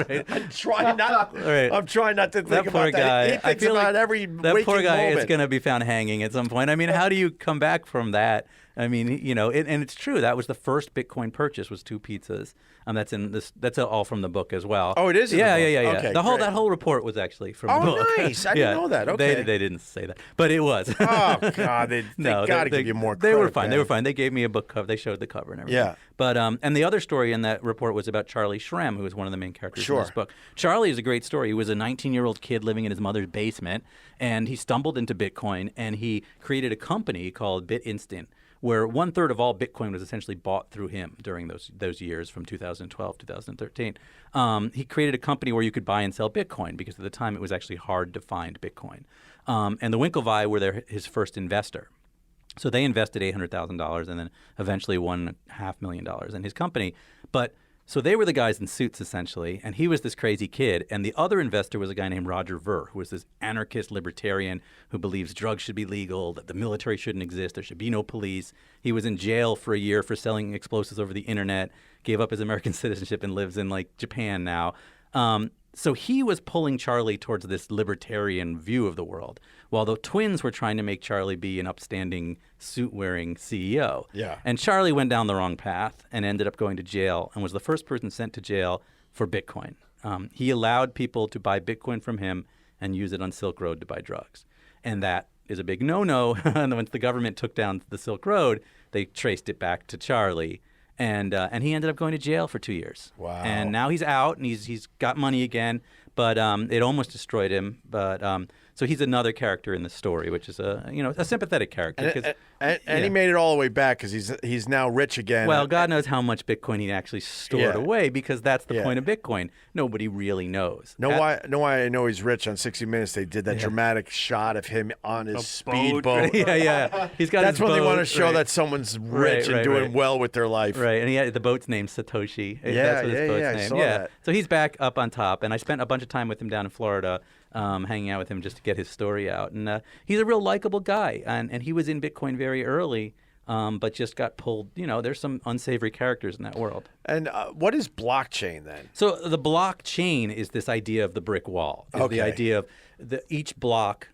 Right. I'm trying not. Right. I'm trying not to think That poor about guy. that. He thinks about every that waking poor guy moment. is going to be found hanging at some point. I mean, how do you come back from that? I mean, and it's true. That was the first Bitcoin purchase was 2 pizzas. That's in this. That's all from the book as well. Oh, it is in Yeah, the book? yeah. Okay, that whole report was actually from the book. Oh, nice. I didn't know that. Okay. They didn't say that, but it was. Oh God, they got to give you more credit. They were fine. Man. They were fine. They gave me a book cover. They showed the cover and everything. Yeah. But and the other story in that report was about Charlie Shrem, who was one of the main characters in this book. Charlie is a great story. He was a 19-year-old kid living in his mother's basement, and he stumbled into Bitcoin, and he created a company called BitInstant, where 1/3 of all Bitcoin was essentially bought through him during those years from 2012 2013. He created a company where you could buy and sell Bitcoin because at the time it was actually hard to find Bitcoin. And the Winklevoss were his first investor. So they invested $800,000 and then eventually $1.5 million in his company. So they were the guys in suits, essentially, and he was this crazy kid. And the other investor was a guy named Roger Ver, who was this anarchist libertarian who believes drugs should be legal, that the military shouldn't exist, there should be no police. He was in jail for a year for selling explosives over the internet, gave up his American citizenship and lives in, Japan now. So he was pulling Charlie towards this libertarian view of the world, while the twins were trying to make Charlie be an upstanding, suit-wearing CEO. Yeah. And Charlie went down the wrong path and ended up going to jail and was the first person sent to jail for Bitcoin. He allowed people to buy Bitcoin from him and use it on Silk Road to buy drugs. And that is a big no-no. And once the government took down the Silk Road, they traced it back to Charlie. And he ended up going to jail for 2 years. Wow. And now he's out and he's got money again, but it almost destroyed him. But so he's another character in the story, which is a sympathetic character. And he made it all the way back because he's now rich again. Well, God knows how much Bitcoin he actually stored away because that's the point of Bitcoin. Nobody really knows. Why I know he's rich on 60 Minutes. They did that dramatic shot of him on his speedboat. Yeah. He's got. That's his when they boat, want to show that someone's rich and doing well with their life. Right, and the boat's named Satoshi. Yeah, that's what his boat's I named. saw that. So he's back up on top, and I spent a bunch of time with him down in Florida, hanging out with him just to get his story out. And he's a real likable guy, and he was in Bitcoin very early, but just got pulled. There's some unsavory characters in that world. And what is blockchain then? So the blockchain is this idea of the brick wall. Is the idea of each block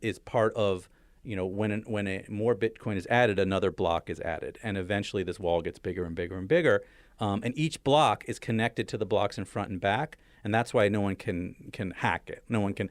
is part of. When more Bitcoin is added, another block is added, and eventually this wall gets bigger and bigger and bigger. And each block is connected to the blocks in front and back, and that's why no one can hack it. No one can,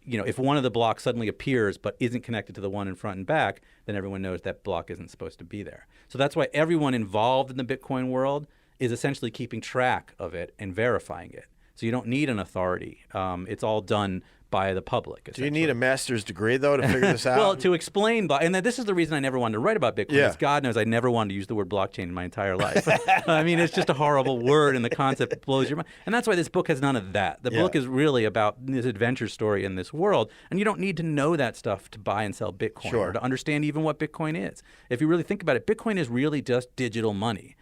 if one of the blocks suddenly appears but isn't connected to the one in front and back, then everyone knows that block isn't supposed to be there. So that's why everyone involved in the Bitcoin world is essentially keeping track of it and verifying it. So you don't need an authority. It's all done by the public. Do you need a master's degree, though, to figure this out? Well, to explain, and this is the reason I never wanted to write about Bitcoin. Yeah. Is God knows I never wanted to use the word blockchain in my entire life. I mean, it's just a horrible word, and the concept blows your mind. And that's why this book has none of that. The book is really about this adventure story in this world, and you don't need to know that stuff to buy and sell Bitcoin or to understand even what Bitcoin is. If you really think about it, Bitcoin is really just digital money.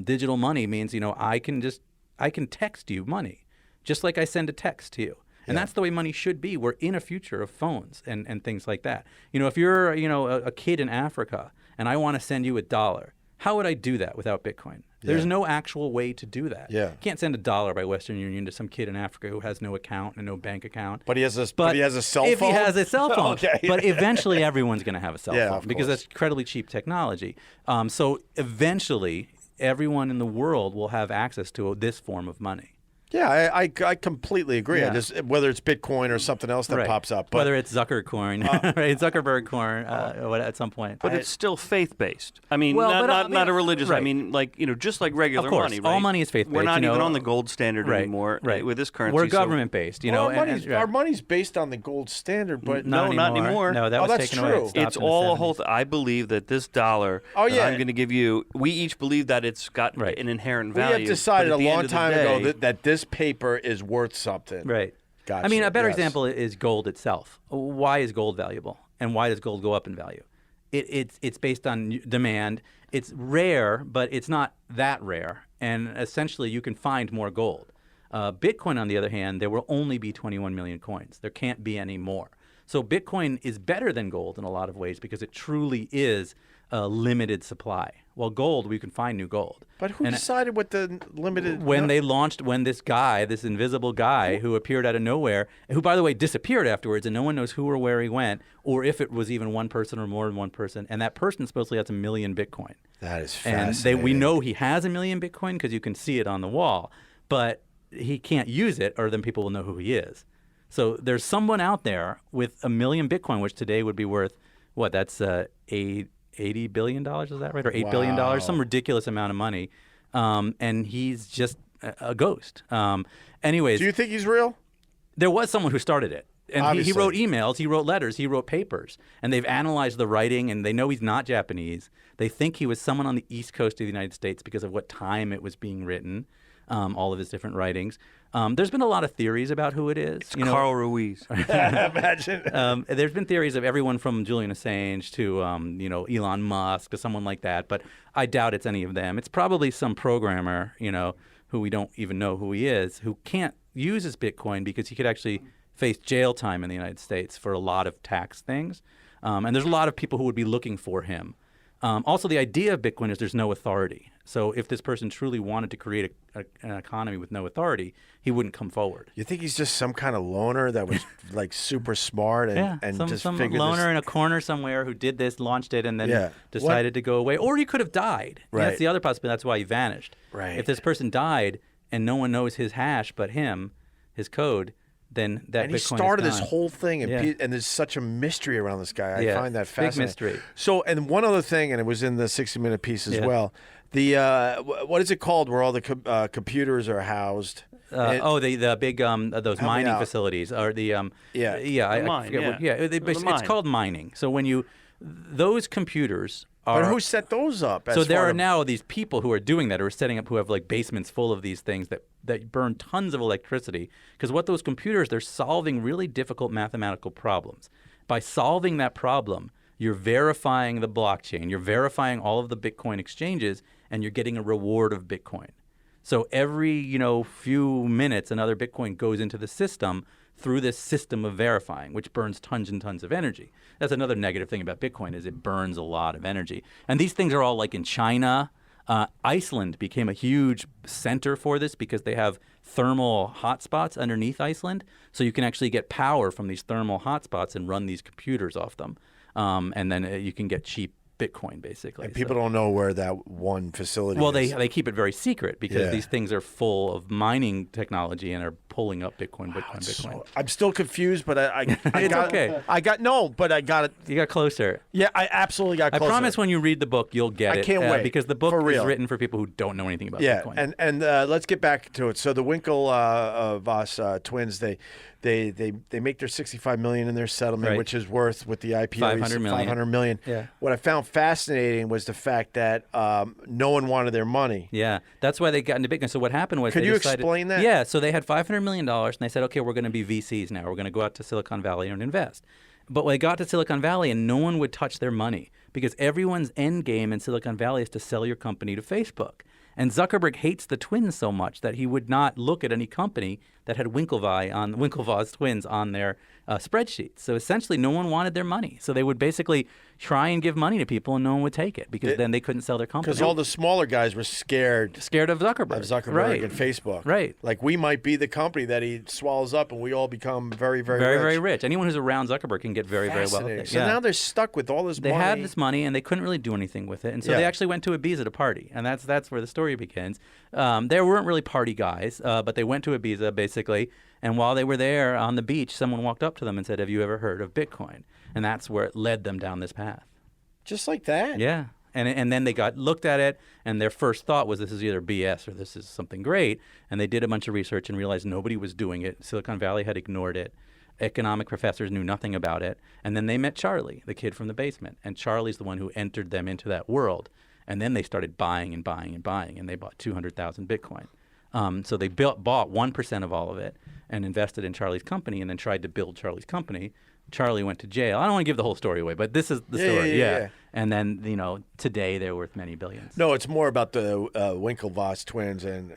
Digital money means, I can text you money, just like I send a text to you. And that's the way money should be. We're in a future of phones and things like that. If you're, a kid in Africa and I want to send you $1, how would I do that without Bitcoin? There's no actual way to do that. Yeah. You can't send $1 by Western Union to some kid in Africa who has no account and no bank account. But he has a cell phone? If he has a cell phone. Okay. But eventually everyone's going to have a cell phone of because course. that's incredibly cheap technology. So eventually everyone in the world will have access to this form of money. Yeah, I completely agree. Yeah. Whether it's Bitcoin or something else that pops up. But, whether it's Zuckercoin, right? Zuckerberg coin at some point. But it's still faith-based. I mean, Well, not a religious. right. I mean, just like regular Of course, money, right? all money is faith-based. We're not even on the gold standard right, anymore right. with this currency. We're government-based, our money's based on the gold standard, but not anymore. No, that was that's taken true. away. It stopped It's in the all a 70s. whole. I believe that this dollar that I'm going to give you, we each believe that it's got an inherent we value. have decided but at a the end long of the time day- ago that this paper is worth something. Right. Gotcha. I mean, a better Yes. example is gold itself. Why is gold valuable? And why does gold go up in value? it's based on demand. It's rare, but it's not that rare. And essentially, you can find more gold. Bitcoin, on the other hand, there will only be 21 million coins. There can't be any more. So Bitcoin is better than gold in a lot of ways because it truly is a limited supply. Well, gold, we can find new gold. But who decided what the limited... When this guy, this invisible guy who appeared out of nowhere, who, by the way, disappeared afterwards, and no one knows who or where he went, or if it was even one person or more than one person, and that person supposedly has 1 million Bitcoin. That is fascinating. And we know he has 1 million Bitcoin because you can see it on the wall, but he can't use it, or then people will know who he is. So there's someone out there with 1 million Bitcoin, which today would be worth, what, that's $80 billion, is that right? Or $8 billion, some ridiculous amount of money. And he's just a ghost. Anyways. Do you think he's real? There was someone who started it. And he wrote emails, he wrote letters, he wrote papers. And they've analyzed the writing, and they know he's not Japanese. They think he was someone on the East Coast of the United States because of what time it was being written, all of his different writings. There's been a lot of theories about who it is. It's Carl Ruiz. Imagine. There's been theories of everyone from Julian Assange to, Elon Musk to someone like that, but I doubt it's any of them. It's probably some programmer, who we don't even know who he is, who can't use his Bitcoin because he could actually face jail time in the United States for a lot of tax things. And there's a lot of people who would be looking for him. Also, the idea of Bitcoin is there's no authority. So if this person truly wanted to create an economy with no authority, he wouldn't come forward. You think he's just some kind of loner that was like super smart and just some figured loner in a corner somewhere who did this, launched it, and then decided to go away. Or he could have died. Right. That's the other possibility. That's why he vanished. Right. If this person died and no one knows his hash but him, his code, then that Bitcoin he started is gone. this whole thing, and there's such a mystery around this guy. I find that fascinating. Big mystery. So, and one other thing, and it was in the 60-minute piece as well. The what is it called, where all the computers are housed? The big those mining facilities are the it's called mining. So when those computers are. But who set those up? So there are now these people who are doing that, who are setting up, who have like basements full of these things that burn tons of electricity. Because what those computers, they're solving really difficult mathematical problems. By solving that problem, you're verifying the blockchain, you're verifying all of the Bitcoin exchanges, and you're getting a reward of Bitcoin. So every few minutes, another Bitcoin goes into the system through this system of verifying, which burns tons and tons of energy. That's another negative thing about Bitcoin, is it burns a lot of energy. And these things are all like in China. Iceland became a huge center for this because they have thermal hotspots underneath Iceland. So you can actually get power from these thermal hotspots and run these computers off them. And then you can get cheap Bitcoin, basically. And people don't know where that one facility is. Well, they keep it very secret because these things are full of mining technology and are pulling up Bitcoin. So, I'm still confused, but I it's got okay. I got it. You got closer. Yeah, I absolutely got closer. I promise when you read the book, you'll get it. I can't wait. Because the book is written for people who don't know anything about Bitcoin. And let's get back to it. So the Winklevoss twins, they make their $65 million in their settlement, which is worth, with the IPO, $500 million. Yeah. What I found fascinating was the fact that no one wanted their money. Yeah, that's why they got into Bitcoin. So what happened was, could you explain that? Yeah, so they had $500 million, and they said, okay, we're going to be VCs now. We're going to go out to Silicon Valley and invest. But when they got to Silicon Valley, and no one would touch their money because everyone's end game in Silicon Valley is to sell your company to Facebook. And Zuckerberg hates the twins so much that he would not look at any company that had Winklevoss Twins on their spreadsheets. So essentially, no one wanted their money. So they would basically try and give money to people, and no one would take it because then they couldn't sell their company. Because all the smaller guys were scared of Zuckerberg. And Facebook. Right. Like, we might be the company that he swallows up, and we all become very, very, very, rich. very rich. Anyone who's around Zuckerberg can get very, very wealthy. So now they're stuck with all this money. They had this money, and they couldn't really do anything with it. And so they actually went to Ibiza to party, and that's where the story begins. They weren't really party guys, but they went to Ibiza, basically. And while they were there on the beach, someone walked up to them and said, "Have you ever heard of Bitcoin?" And that's where it led them down this path. Just like that? Yeah. And then they looked at it, and their first thought was, this is either BS or this is something great. And they did a bunch of research and realized nobody was doing it. Silicon Valley had ignored it. Economic professors knew nothing about it. And then they met Charlie, the kid from the basement. And Charlie's the one who entered them into that world. And then they started buying and buying and buying, and they bought 200,000 Bitcoin. So they bought 1% of all of it and invested in Charlie's company, and then tried to build Charlie's company. Charlie went to jail. I don't want to give the whole story away, but this is the story. Yeah. And then, today they're worth many billions. No, it's more about the Winklevoss twins and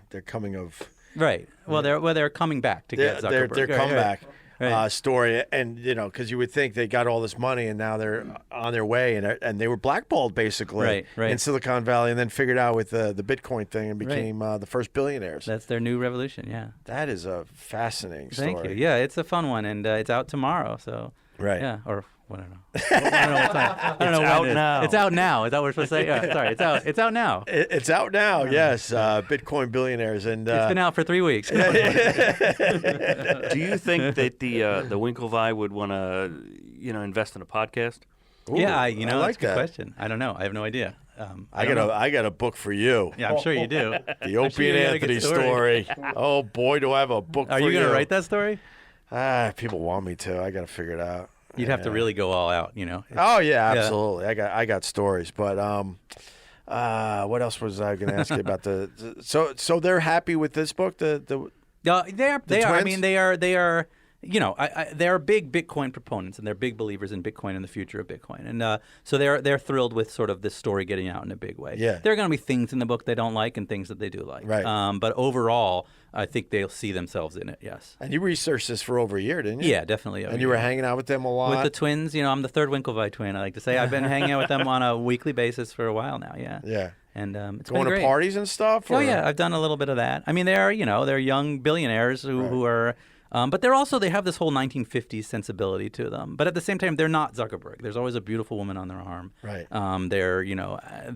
their coming of. Right. Well, they're coming back to get Zuckerberg. Their comeback. Right. Story, and because you would think they got all this money and now they're on their way, and they were blackballed basically in Silicon Valley, and then figured out with the Bitcoin thing and became the first billionaires. That's their new revolution. Yeah, that is a fascinating story. Thank you. Yeah, it's a fun one, and it's out tomorrow. So yeah, or. I don't know. I don't know what time. I don't know when it is. Now. It's out now. Is that what we're supposed to say? Yeah, sorry, it's out. It's out now. It's out now. Yes, Bitcoin Billionaires, and it's been out for 3 weeks. Do you think that the Winklevi would want to, invest in a podcast? Ooh, yeah, I like that's a good that. question. I don't know. I have no idea. I got a book for you. Yeah, I'm sure you do. The Opie and Anthony story. Oh boy, do I have a book for you. Are you going to write that story? People want me to. I got to figure it out. You'd have to really go all out, Oh yeah, absolutely. I got stories, but what else was I going to ask you about so they're happy with this book? They are. I mean, they are. They are big Bitcoin proponents, and they're big believers in Bitcoin and the future of Bitcoin, and so they're thrilled with sort of this story getting out in a big way. Yeah. There are going to be things in the book they don't like and things that they do like. Right. But overall, I think they'll see themselves in it. Yes. And you researched this for over a year, didn't you? Yeah, definitely. And you were hanging out with them a lot. With the twins, I'm the third Winklevoss twin. I like to say I've been hanging out with them on a weekly basis for a while now. Yeah. Yeah. And it's going been great. to parties and stuff. Oh yeah, I've done a little bit of that. I mean, they're young billionaires who are. But they have this whole 1950s sensibility to them. But at the same time, they're not Zuckerberg. There's always a beautiful woman on their arm. Right.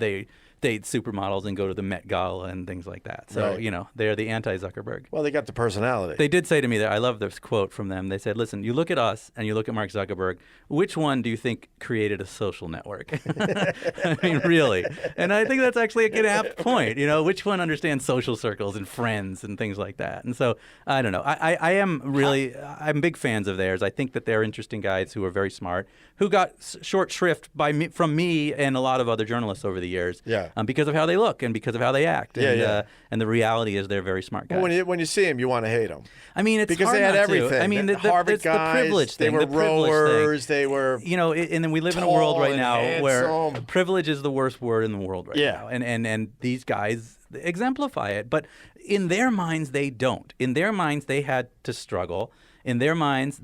They date supermodels and go to the Met Gala and things like that. So, they're the anti-Zuckerberg. Well, they got the personality. They did say to me that I love this quote from them. They said, listen, you look at us and you look at Mark Zuckerberg. Which one do you think created a social network? I mean, really. And I think that's actually a good apt point. Which one understands social circles and friends and things like that? And so, I don't know. I'm big fans of theirs. I think that they're interesting guys who are very smart, who got short shrift from me and a lot of other journalists over the years. Yeah. Because of how they look and because of how they act. Yeah. And the reality is they're very smart guys. Well, when you see them, you want to hate them. I mean, it's because hard they had not everything. To. I mean, Harvard it's guys, the privilege thing. They were rowers. They were. And then we live in a world right now where handsome. privilege is the worst word in the world right now. And these guys exemplify it. But in their minds, they don't. In their minds, they had to struggle. In their minds,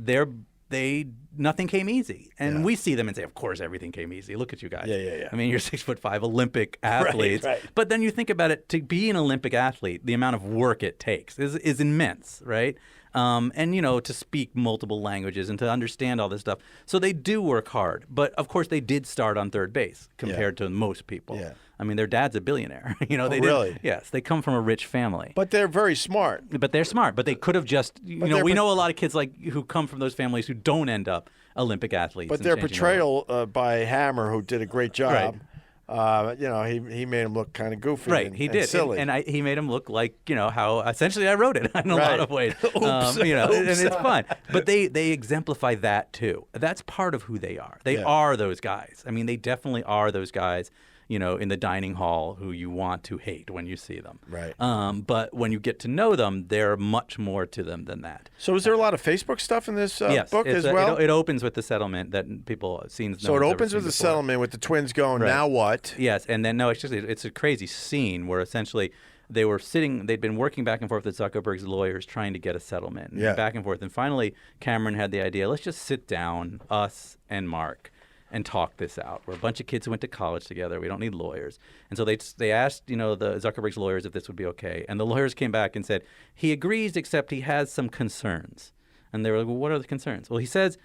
nothing came easy. And we see them and say, of course, everything came easy. Look at you guys. Yeah. I mean, you're 6'5" Olympic athletes. Right. But then you think about it, to be an Olympic athlete, the amount of work it takes is immense, right? And, to speak multiple languages and to understand all this stuff. So they do work hard. But, of course, they did start on third base compared to most people. Yeah. I mean, their dad's a billionaire. Really? Yes, they come from a rich family. But they're very smart. But they're smart. But they could have just, we know a lot of kids who come from those families who don't end up Olympic athletes. But their portrayal by Hammer, who did a great job, he made him look kind of goofy. Right, he did. Silly. And he made him look like, how essentially I wrote it in a lot of ways. Oops. And it's fun. But they exemplify that too. That's part of who they are. They are those guys. I mean, they definitely are those guys. In the dining hall who you want to hate when you see them. Right. But when you get to know them, there are much more to them than that. So is there a lot of Facebook stuff in this book as well? It opens with the settlement that people scenes. So it opens with the settlement with the twins going, now what? Yes, and then it's a crazy scene where essentially they'd been working back and forth with Zuckerberg's lawyers trying to get a settlement. And back and forth. And finally, Cameron had the idea, let's just sit down, us and Mark, and talk this out. We're a bunch of kids who went to college together. We don't need lawyers. And so they asked, the Zuckerberg's lawyers if this would be okay. And the lawyers came back and said, he agrees, except he has some concerns. And they were like, well, what are the concerns? Well, he says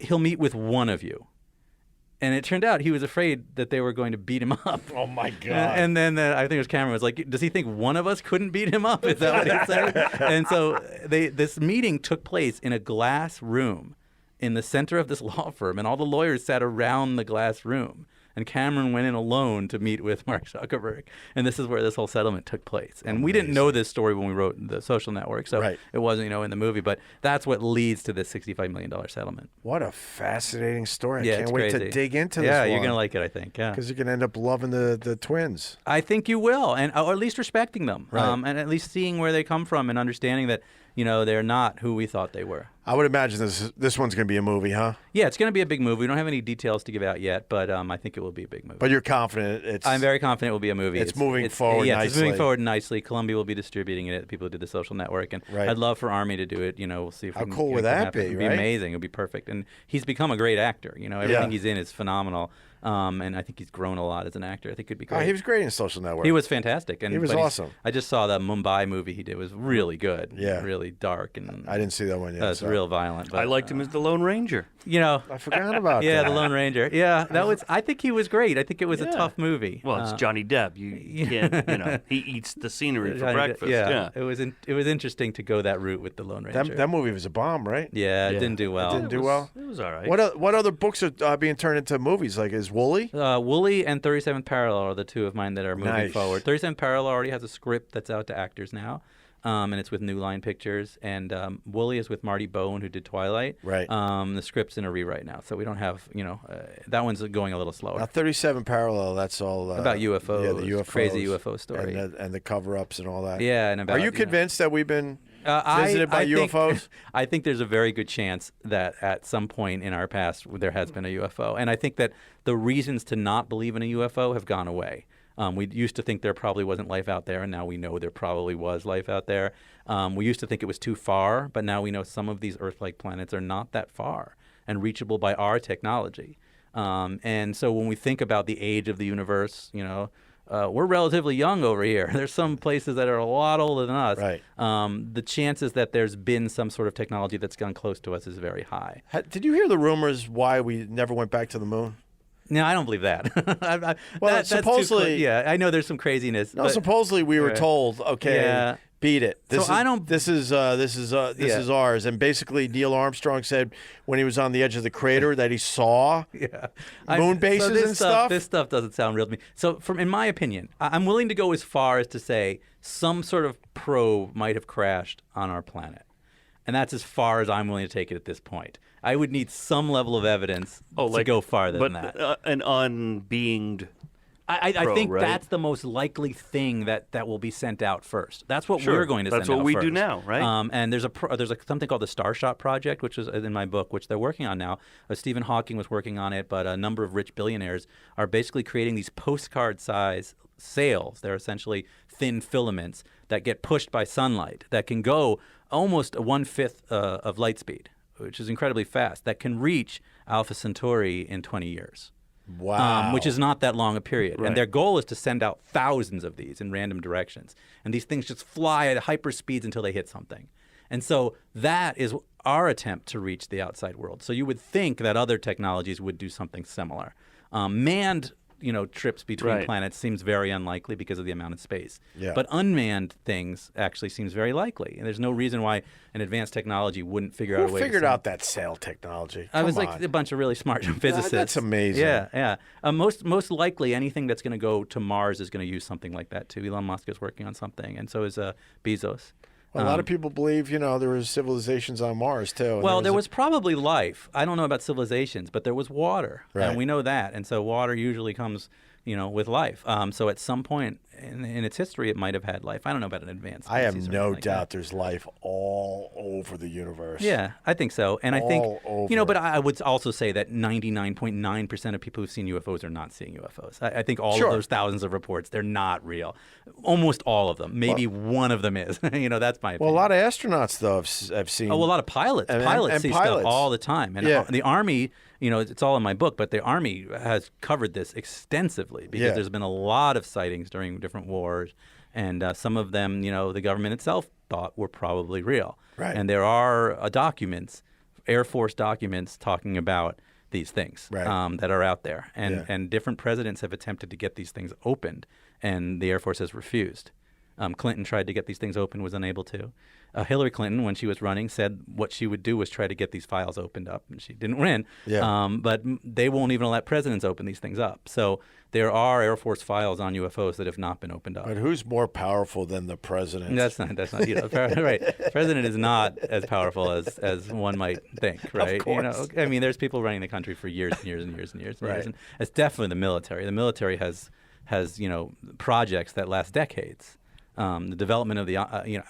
he'll meet with one of you. And it turned out he was afraid that they were going to beat him up. Oh, my God. And then I think it was Cameron was like, does he think one of us couldn't beat him up? Is that what he said? And so this meeting took place in a glass room in the center of this law firm, and all the lawyers sat around the glass room. And Cameron went in alone to meet with Mark Zuckerberg. And this is where this whole settlement took place. And we didn't know this story when we wrote The Social Network, so it wasn't, in the movie. But that's what leads to this $65 million settlement. What a fascinating story. Yeah, I can't wait to dig into this one. Yeah, you're going to like it, I think. Yeah, because you're going to end up loving the twins. I think you will, or at least respecting them. Right. And at least seeing where they come from and understanding that, they're not who we thought they were. I would imagine this one's going to be a movie, huh? Yeah, it's going to be a big movie. We don't have any details to give out yet, but I think it will be a big movie. But you're confident I'm very confident it will be a movie. It's moving forward yeah, nicely. It's moving forward nicely. Columbia will be distributing it. People who did The Social Network. And Right. I'd love for Army to do it. We'll see if How we can, cool would it can that happen. be, It'd right? be amazing. It would be perfect. And he's become a great actor. Everything he's in is phenomenal. And I think he's grown a lot as an actor. I think it'd be great. He was great in Social Network. He was fantastic. And He was awesome. I just saw the Mumbai movie he did. It was really good. Yeah. Really dark. And I didn't see that one yet. it's real violent. But, I liked him as the Lone Ranger. I forgot about yeah, that. the Lone Ranger. Yeah, I think he was great. I think it was a tough movie. Well, it's Johnny Depp. You can't, he eats the scenery for breakfast. Yeah. It was interesting to go that route with the Lone Ranger. That movie was a bomb, right? Yeah, it didn't do well. It didn't do well? It was all right. What other books are being turned into movies? Like, is Wooly? Wooly and 37th Parallel are the two of mine that are moving Nice. forward. 37th Parallel already has a script that's out to actors now, and it's with New Line Pictures. And Wooly is with Marty Bowen, who did Twilight. Right. The script's in a rewrite now, so we don't have, that one's going a little slower. Now, 37 Parallel, that's all... About UFOs, Yeah, the UFOs. crazy UFO story. And the cover-ups and all that. Yeah, and about... Are you convinced that we've been... I visited by think- UFOs? I think there's a very good chance that at some point in our past there has been a UFO. And I think that the reasons to not believe in a UFO have gone away. We used to think there probably wasn't life out there, and now we know there probably was life out there. We used to think it was too far, but now we know some of these Earth-like planets are not that far and reachable by our technology. And so when we think about the age of the universe, we're relatively young over here. There's some places that are a lot older than us. Right. The chances that there's been some sort of technology that's gone close to us is very high. Did you hear the rumors why we never went back to the moon? No, I don't believe that. That's supposedly... yeah, I know there's some craziness. No, but, supposedly we were told, okay, Yeah. beat it. I don't... This is ours. And basically, Neil Armstrong said when he was on the edge of the crater that he saw moon bases and stuff. This stuff doesn't sound real to me. So, in my opinion, I'm willing to go as far as to say some sort of probe might have crashed on our planet. And that's as far as I'm willing to take it at this point. I would need some level of evidence to go farther than that. An unbeinged I probe, think right? that's the most likely thing that will be sent out first. That's what we're going to send out first. That's what we do now, right? And there's something called the Starshot Project, which is in my book, which they're working on now. Stephen Hawking was working on it, but a number of rich billionaires are basically creating these postcard-size sails. They're essentially thin filaments that get pushed by sunlight that can go almost 1/5 of light speed, which is incredibly fast, that can reach Alpha Centauri in 20 years. Wow. Which is not that long a period. Right. And their goal is to send out thousands of these in random directions. And these things just fly at hyper speeds until they hit something. And so that is our attempt to reach the outside world. So you would think that other technologies would do something similar. Manned trips between planets seems very unlikely because of the amount of space. Yeah. But unmanned things actually seems very likely. And there's no reason why an advanced technology wouldn't figure out a way to figured send- out that sail technology? I was Come like on. a bunch of really smart physicists. That's amazing. Yeah. Most likely anything that's going to go to Mars is going to use something like that too. Elon Musk is working on something, and so is Bezos. Well, a lot of people believe, there was civilizations on Mars, too. and Well, there was probably life. I don't know about civilizations, but there was water, Right. and we know that. And so water usually comes, with life. So at some point in its history, it might have had life. I don't know about an advanced I have species or no anything like doubt that. there's life all over the universe. Yeah, I think so. And I think, All over. but I would also say that 99.9% of people who've seen UFOs are not seeing UFOs. I think all Sure. of those thousands of reports, they're not real. Almost all of them. Maybe one of them is. That's my opinion. Well, a lot of astronauts, though, have seen. Oh, well, a lot of pilots. And Pilots see stuff pilots. all the time. And Yeah. the Army, it's all in my book, but the Army has covered this extensively because Yeah. there's been a lot of sightings during different wars. And some of them, the government itself thought were probably real. Right. And there are documents, Air Force documents, talking about these things Right. that are out there. And, Yeah. and different presidents have attempted to get these things opened, and the Air Force has refused. Clinton tried to get these things open, was unable to. Hillary Clinton, when she was running, said what she would do was try to get these files opened up, and she didn't win. Yeah. But they won't even let presidents open these things up. So there are Air Force files on UFOs that have not been opened up. But who's more powerful than the president? That's not right. President is not as powerful as one might think, right? course. There's people running the country for years and years and years and years and Right. years. And it's definitely the military. The military has projects that last decades. The development of the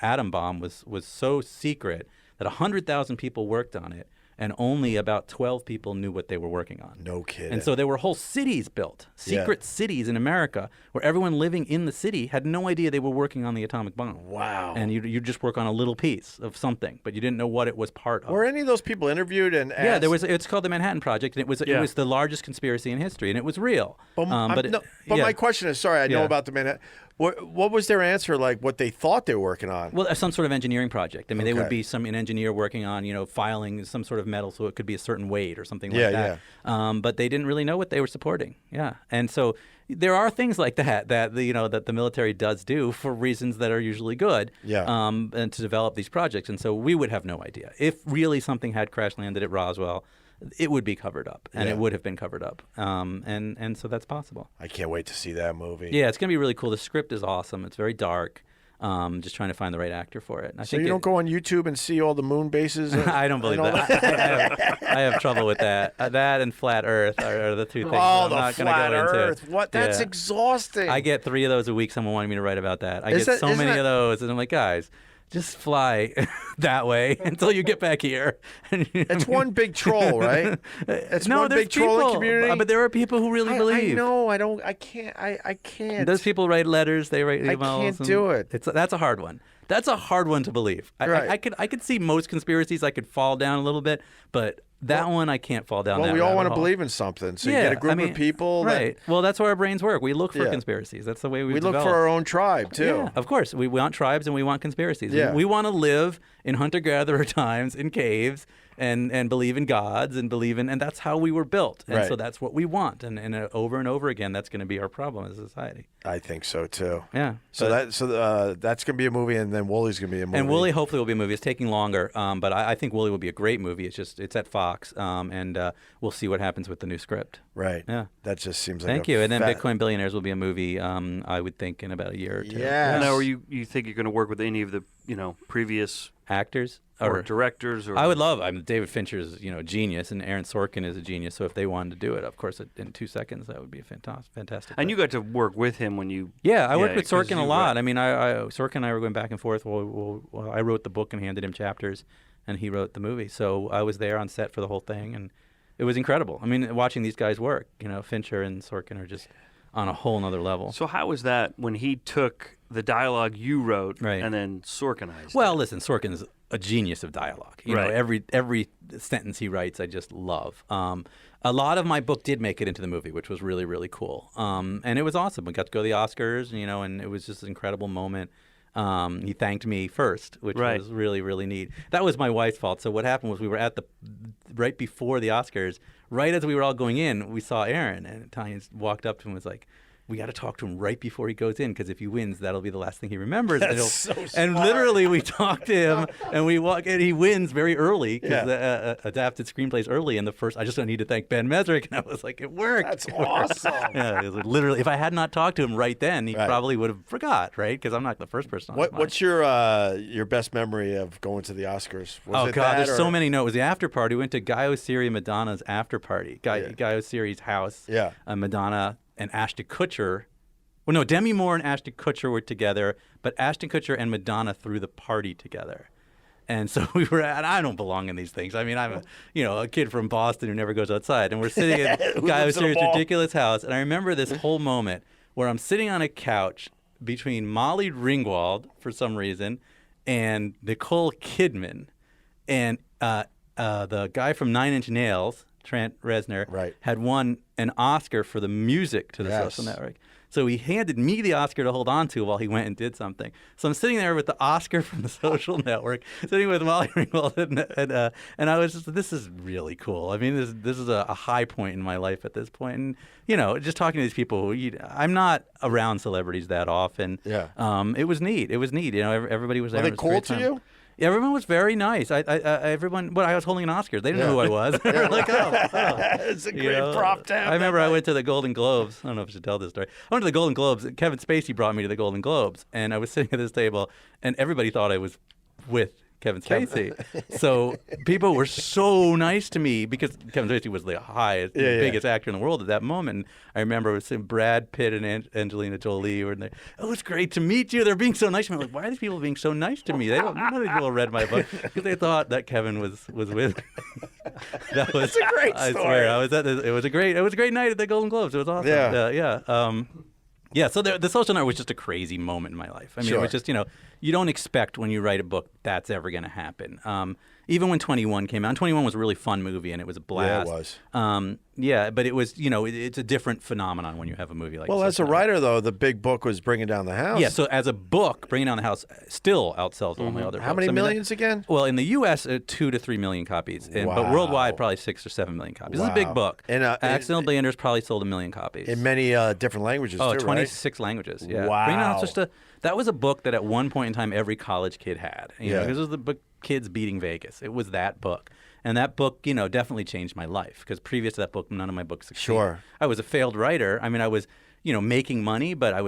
atom bomb was so secret that 100,000 people worked on it, and only about 12 people knew what they were working on. No kidding. And so there were whole cities built, secret cities in America, where everyone living in the city had no idea they were working on the atomic bomb. Wow. And you just work on a little piece of something, but you didn't know what it was part of. Were any of those people interviewed and asked? Yeah, it's called the Manhattan Project, and it was the largest conspiracy in history, and it was real. But my question is, sorry, I know about the Manhattan. What was their answer, like what they thought they were working on? Well, some sort of engineering project. I mean, they would be an engineer working on, filing some sort of metal so it could be a certain weight or something like that. But they didn't really know what they were supporting. Yeah. And so there are things like that that the military does do for reasons that are usually good. Yeah. And to develop these projects. And so we would have no idea. If really something had crash landed at Roswell, it would be covered up, and it would have been covered up, and so that's possible. I can't wait to see that movie. Yeah, it's gonna be really cool. The script is awesome. It's very dark. Just trying to find the right actor for it. So you don't go on YouTube and see all the moon bases? I don't believe that. I have trouble with that. That and flat Earth are the two things I'm not going to go Earth. into. What? That's exhausting. I get 3 of those a week. Someone wanted me to write about that. I get so many of those, and I'm like, guys, just fly that way until you get back here. It's one big troll, right? It's one big trolling community. But there are people who really believe. I know. I can't. I can't. Those people write letters. They write emails. I can't do it. That's a hard one. That's a hard one to believe. Right. I could see most conspiracies. I could fall down a little bit, but that one I can't fall down. Well, we all want to believe in something, so you get a group of people. Right. Well, that's how our brains work. We look for conspiracies. That's the way we look for our own tribe too. Yeah, of course. We want tribes and we want conspiracies. Yeah. We want to live in hunter-gatherer times in caves and believe in gods and and that's how we were built. And so that's what we want. And over and over again, that's going to be our problem as a society. I think so too. Yeah. So that's going to be a movie, and then Woolly's going to be a movie. And Woolly hopefully will be a movie. It's taking longer, but I think Woolly will be a great movie. It's at Fox, and we'll see what happens with the new script. Right. Yeah. That just seems like Thank you. And then Bitcoin Billionaires will be a movie, I would think, in about a year or two. Yeah. Now, you think you're going to work with any of the previous actors or directors? Or I would love. David Fincher is a genius, and Aaron Sorkin is a genius. So if they wanted to do it, of course, in 2 seconds, that would be fantastic. And you got to work with him when you. Yeah, I worked with Sorkin a lot. I mean, Sorkin and I were going back and forth. Well, I wrote the book and handed him chapters, and he wrote the movie. So I was there on set for the whole thing, and it was incredible. I mean, watching these guys work, Fincher and Sorkin are just on a whole nother level. So how was that when he took the dialogue you wrote and then Sorkinized Well, listen, Sorkin's a genius of dialogue. You know, every sentence he writes, I just love. A lot of my book did make it into the movie, which was really, really cool. And it was awesome. We got to go to the Oscars, and it was just an incredible moment. He thanked me first, which was really, really neat. That was my wife's fault. So what happened was we were at right before the Oscars, right as we were all going in, we saw Aaron, and Tanya walked up to him and was like, we got to talk to him right before he goes in, because if he wins, that'll be the last thing he remembers. That's so smart. And literally, we talked to him, and and he wins very early, because adapted screenplays early. And I just don't need to thank Ben Mezrich. And I was like, it worked. That's awesome. Yeah, it was literally, if I had not talked to him right then, he probably would have forgot, right? Because I'm not the first person on his mind. What's your best memory of going to the Oscars? God, there's so many. No, it was the after party. We went to Guy Oseary and Madonna's after party. Guy Oseary's house. Yeah. Madonna and Ashton Kutcher. Well, no, Demi Moore and Ashton Kutcher were together, but Ashton Kutcher and Madonna threw the party together. And so we were and I don't belong in these things. I mean, I'm a kid from Boston who never goes outside. And we're sitting in Guy Oseary's ridiculous house. And I remember this whole moment where I'm sitting on a couch between Molly Ringwald, for some reason, and Nicole Kidman. And the guy from Nine Inch Nails, Trent Reznor, had won an Oscar for the music to the Social Network. So he handed me the Oscar to hold on to while he went and did something. So I'm sitting there with the Oscar from the Social Network, sitting with Molly Ringwald, and I was just, this is really cool. I mean, this is a high point in my life at this point. And, just talking to these people, I'm not around celebrities that often. Yeah. It was neat. Everybody was there. Were they cool to you? Everyone was very nice. I was holding an Oscar. They didn't know who I was. They were like, it's a great prop to have. I remember I went to the Golden Globes. I don't know if I should tell this story. I went to the Golden Globes. Kevin Spacey brought me to the Golden Globes, and I was sitting at this table, and everybody thought I was with Kevin Spacey. So people were so nice to me because Kevin Spacey was the highest, biggest actor in the world at that moment. And I remember it was Brad Pitt and Angelina Jolie were there. Oh, it's great to meet you. They're being so nice to me. I'm like, why are these people being so nice to me? None of these people read my book because they thought that Kevin was with me. That was a great story. I swear, I was at it was a great night at the Golden Globes. It was awesome. Yeah. So the Social Network was just a crazy moment in my life. I mean, it was just, you don't expect when you write a book that's ever going to happen. Even when 21 came out, and 21 was a really fun movie, and it was a blast. Yeah, it was. But it was, it's a different phenomenon when you have a movie like. Well, as a writer, though, the big book was Bringing Down the House. Yeah, so as a book, Bringing Down the House still outsells all my other books. How many millions again? Well, in the U.S., 2 to 3 million copies, but worldwide, probably 6 or 7 million copies. Wow. It's a big book. And Accidental Billionaires probably sold 1 million copies. In many different languages, too, 26 languages, yeah. Wow. Bringing Down the House that was a book that at one point in time every college kid had. Because it was the book Kids Beating Vegas. It was that book. And that book, definitely changed my life because previous to that book, none of my books succeeded. Sure. I was a failed writer. I mean, I was, making money, but I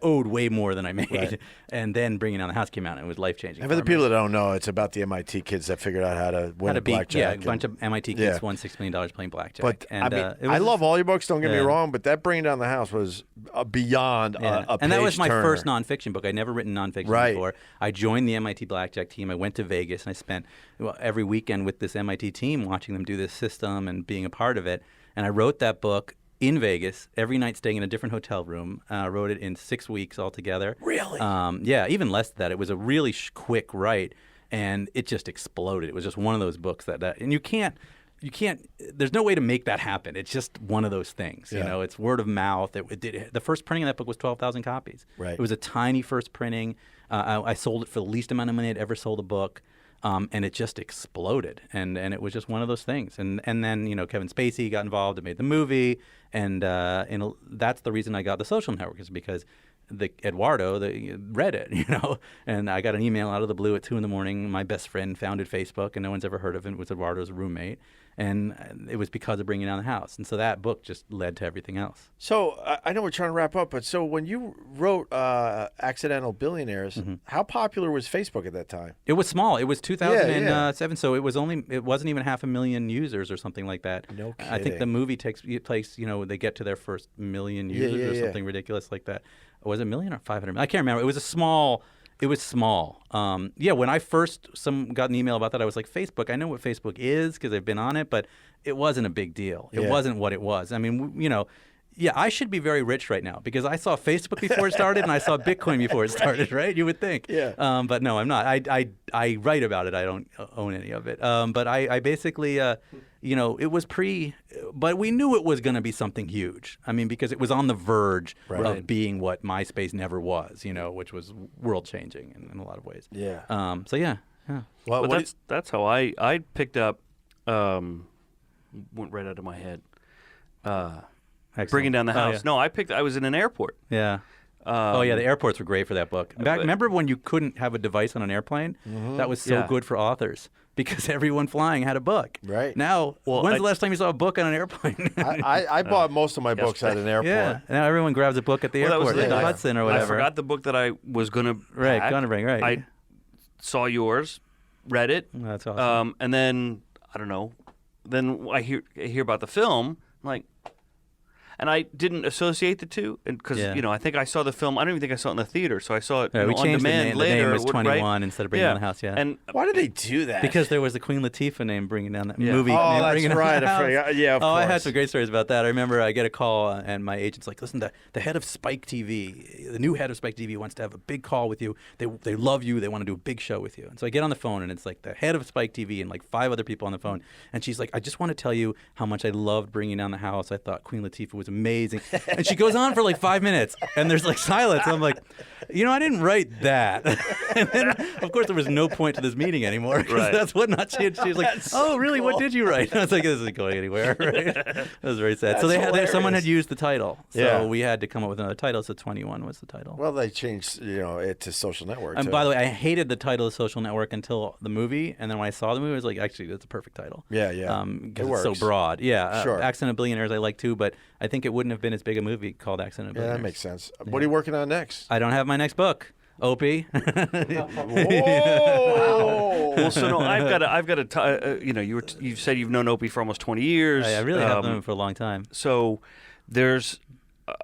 owed way more than I made. Right. And then Bringing Down the House came out, and it was life-changing. And for the people that don't know, it's about the MIT kids that figured out how to win blackjack. Yeah, a bunch of MIT kids won $6 million playing blackjack. But I love all your books, don't get me wrong, but that Bringing Down the House was beyond a page And that was my turner. first nonfiction book. I'd never written nonfiction before. I joined the MIT blackjack team. I went to Vegas, and I spent every weekend with this MIT team watching them do this system and being a part of it. And I wrote that book in Vegas, every night staying in a different hotel room. Wrote it in 6 weeks altogether. Really? Yeah, even less than that. It was a really quick write, and it just exploded. It was just one of those books that and you can't, there's no way to make that happen. It's just one of those things. It's word of mouth. The first printing of that book was 12,000 copies. Right. It was a tiny first printing. I sold it for the least amount of money I'd ever sold a book. And it just exploded, and it was just one of those things. And then Kevin Spacey got involved and made the movie, and that's the reason I got the Social Network is because Eduardo read it, and I got an email out of the blue at 2 a.m. My best friend founded Facebook, and no one's ever heard of it. It was Eduardo's roommate, and it was because of Bringing Down the House. And so that book just led to everything else. So I know we're trying to wrap up, but so when you wrote Accidental Billionaires, how popular was Facebook at that time? It was small. It was 2007, so it wasn't even 500,000 users or something like that. No kidding. I think the movie takes place, they get to their first 1 million users or something ridiculous like that. Was it 1 million or 500,000? I can't remember. It was small. When I first got an email about that, I was like, Facebook, I know what Facebook is because I've been on it, but it wasn't a big deal. It wasn't what it was. I mean, I should be very rich right now because I saw Facebook before it started and I saw Bitcoin before it started, right? You would think. Yeah. But no, I'm not. I write about it. I don't own any of it. But I basically, it was but we knew it was going to be something huge. I mean, because it was on the verge of being what MySpace never was, which was world-changing in a lot of ways. Yeah. Well, that's how I picked up, went right out of my head. Bringing Down the House. Oh, yeah. No, I was in an airport. Yeah. The airports were great for that book. In fact, remember when you couldn't have a device on an airplane? That was so good for authors because everyone flying had a book. Right. Now, when's the last time you saw a book on an airplane? I bought most of my books at an airport. Yeah. Now everyone grabs a book at the airport, the Hudson or whatever. I forgot the book that I was going to bring. Right. I saw yours, read it. That's awesome. And then, I don't know, then I hear about the film, I'm like, and I didn't associate the two because I think I saw the film. I don't even think I saw it in the theater, so I saw it we on changed demand the later. name was 21 instead of Bringing Down the House. Yeah. And why did they do that? Because there was the Queen Latifah name Bringing Down that movie. Oh, name, that's Bringing right. Down the House. Of course. I had some great stories about that. I remember I get a call and my agent's like, "Listen, the head of Spike TV, the new head of Spike TV wants to have a big call with you. They love you. They want to do a big show with you." And so I get on the phone and it's like the head of Spike TV and like 5 other people on the phone, and she's like, "I just want to tell you how much I loved Bringing Down the House. I thought Queen Latifah was amazing." And she goes on for like 5 minutes, and there's like silence. And I'm like, I didn't write that. And then, of course, there was no point to this meeting anymore because that's what not she. She was like, "Oh, really? So What did you write?" And I was like, "This isn't going anywhere." Right? That was very sad. So someone had used the title, so we had to come up with another title. So 21 was the title. Well, they changed it to Social Network. And by the way, I hated the title of Social Network until the movie, and then when I saw the movie, I was like, actually, that's a perfect title. Yeah. Because it's so broad. Yeah. Sure. Accidental Billionaires I like too, but I think it wouldn't have been as big a movie called Accidental Billionaires. Yeah, that makes sense. What are you working on next? I don't have my next book. Opie. Whoa! Well, so no, I've got a you said you've known Opie for almost 20 years. I really have known him for a long time. So there's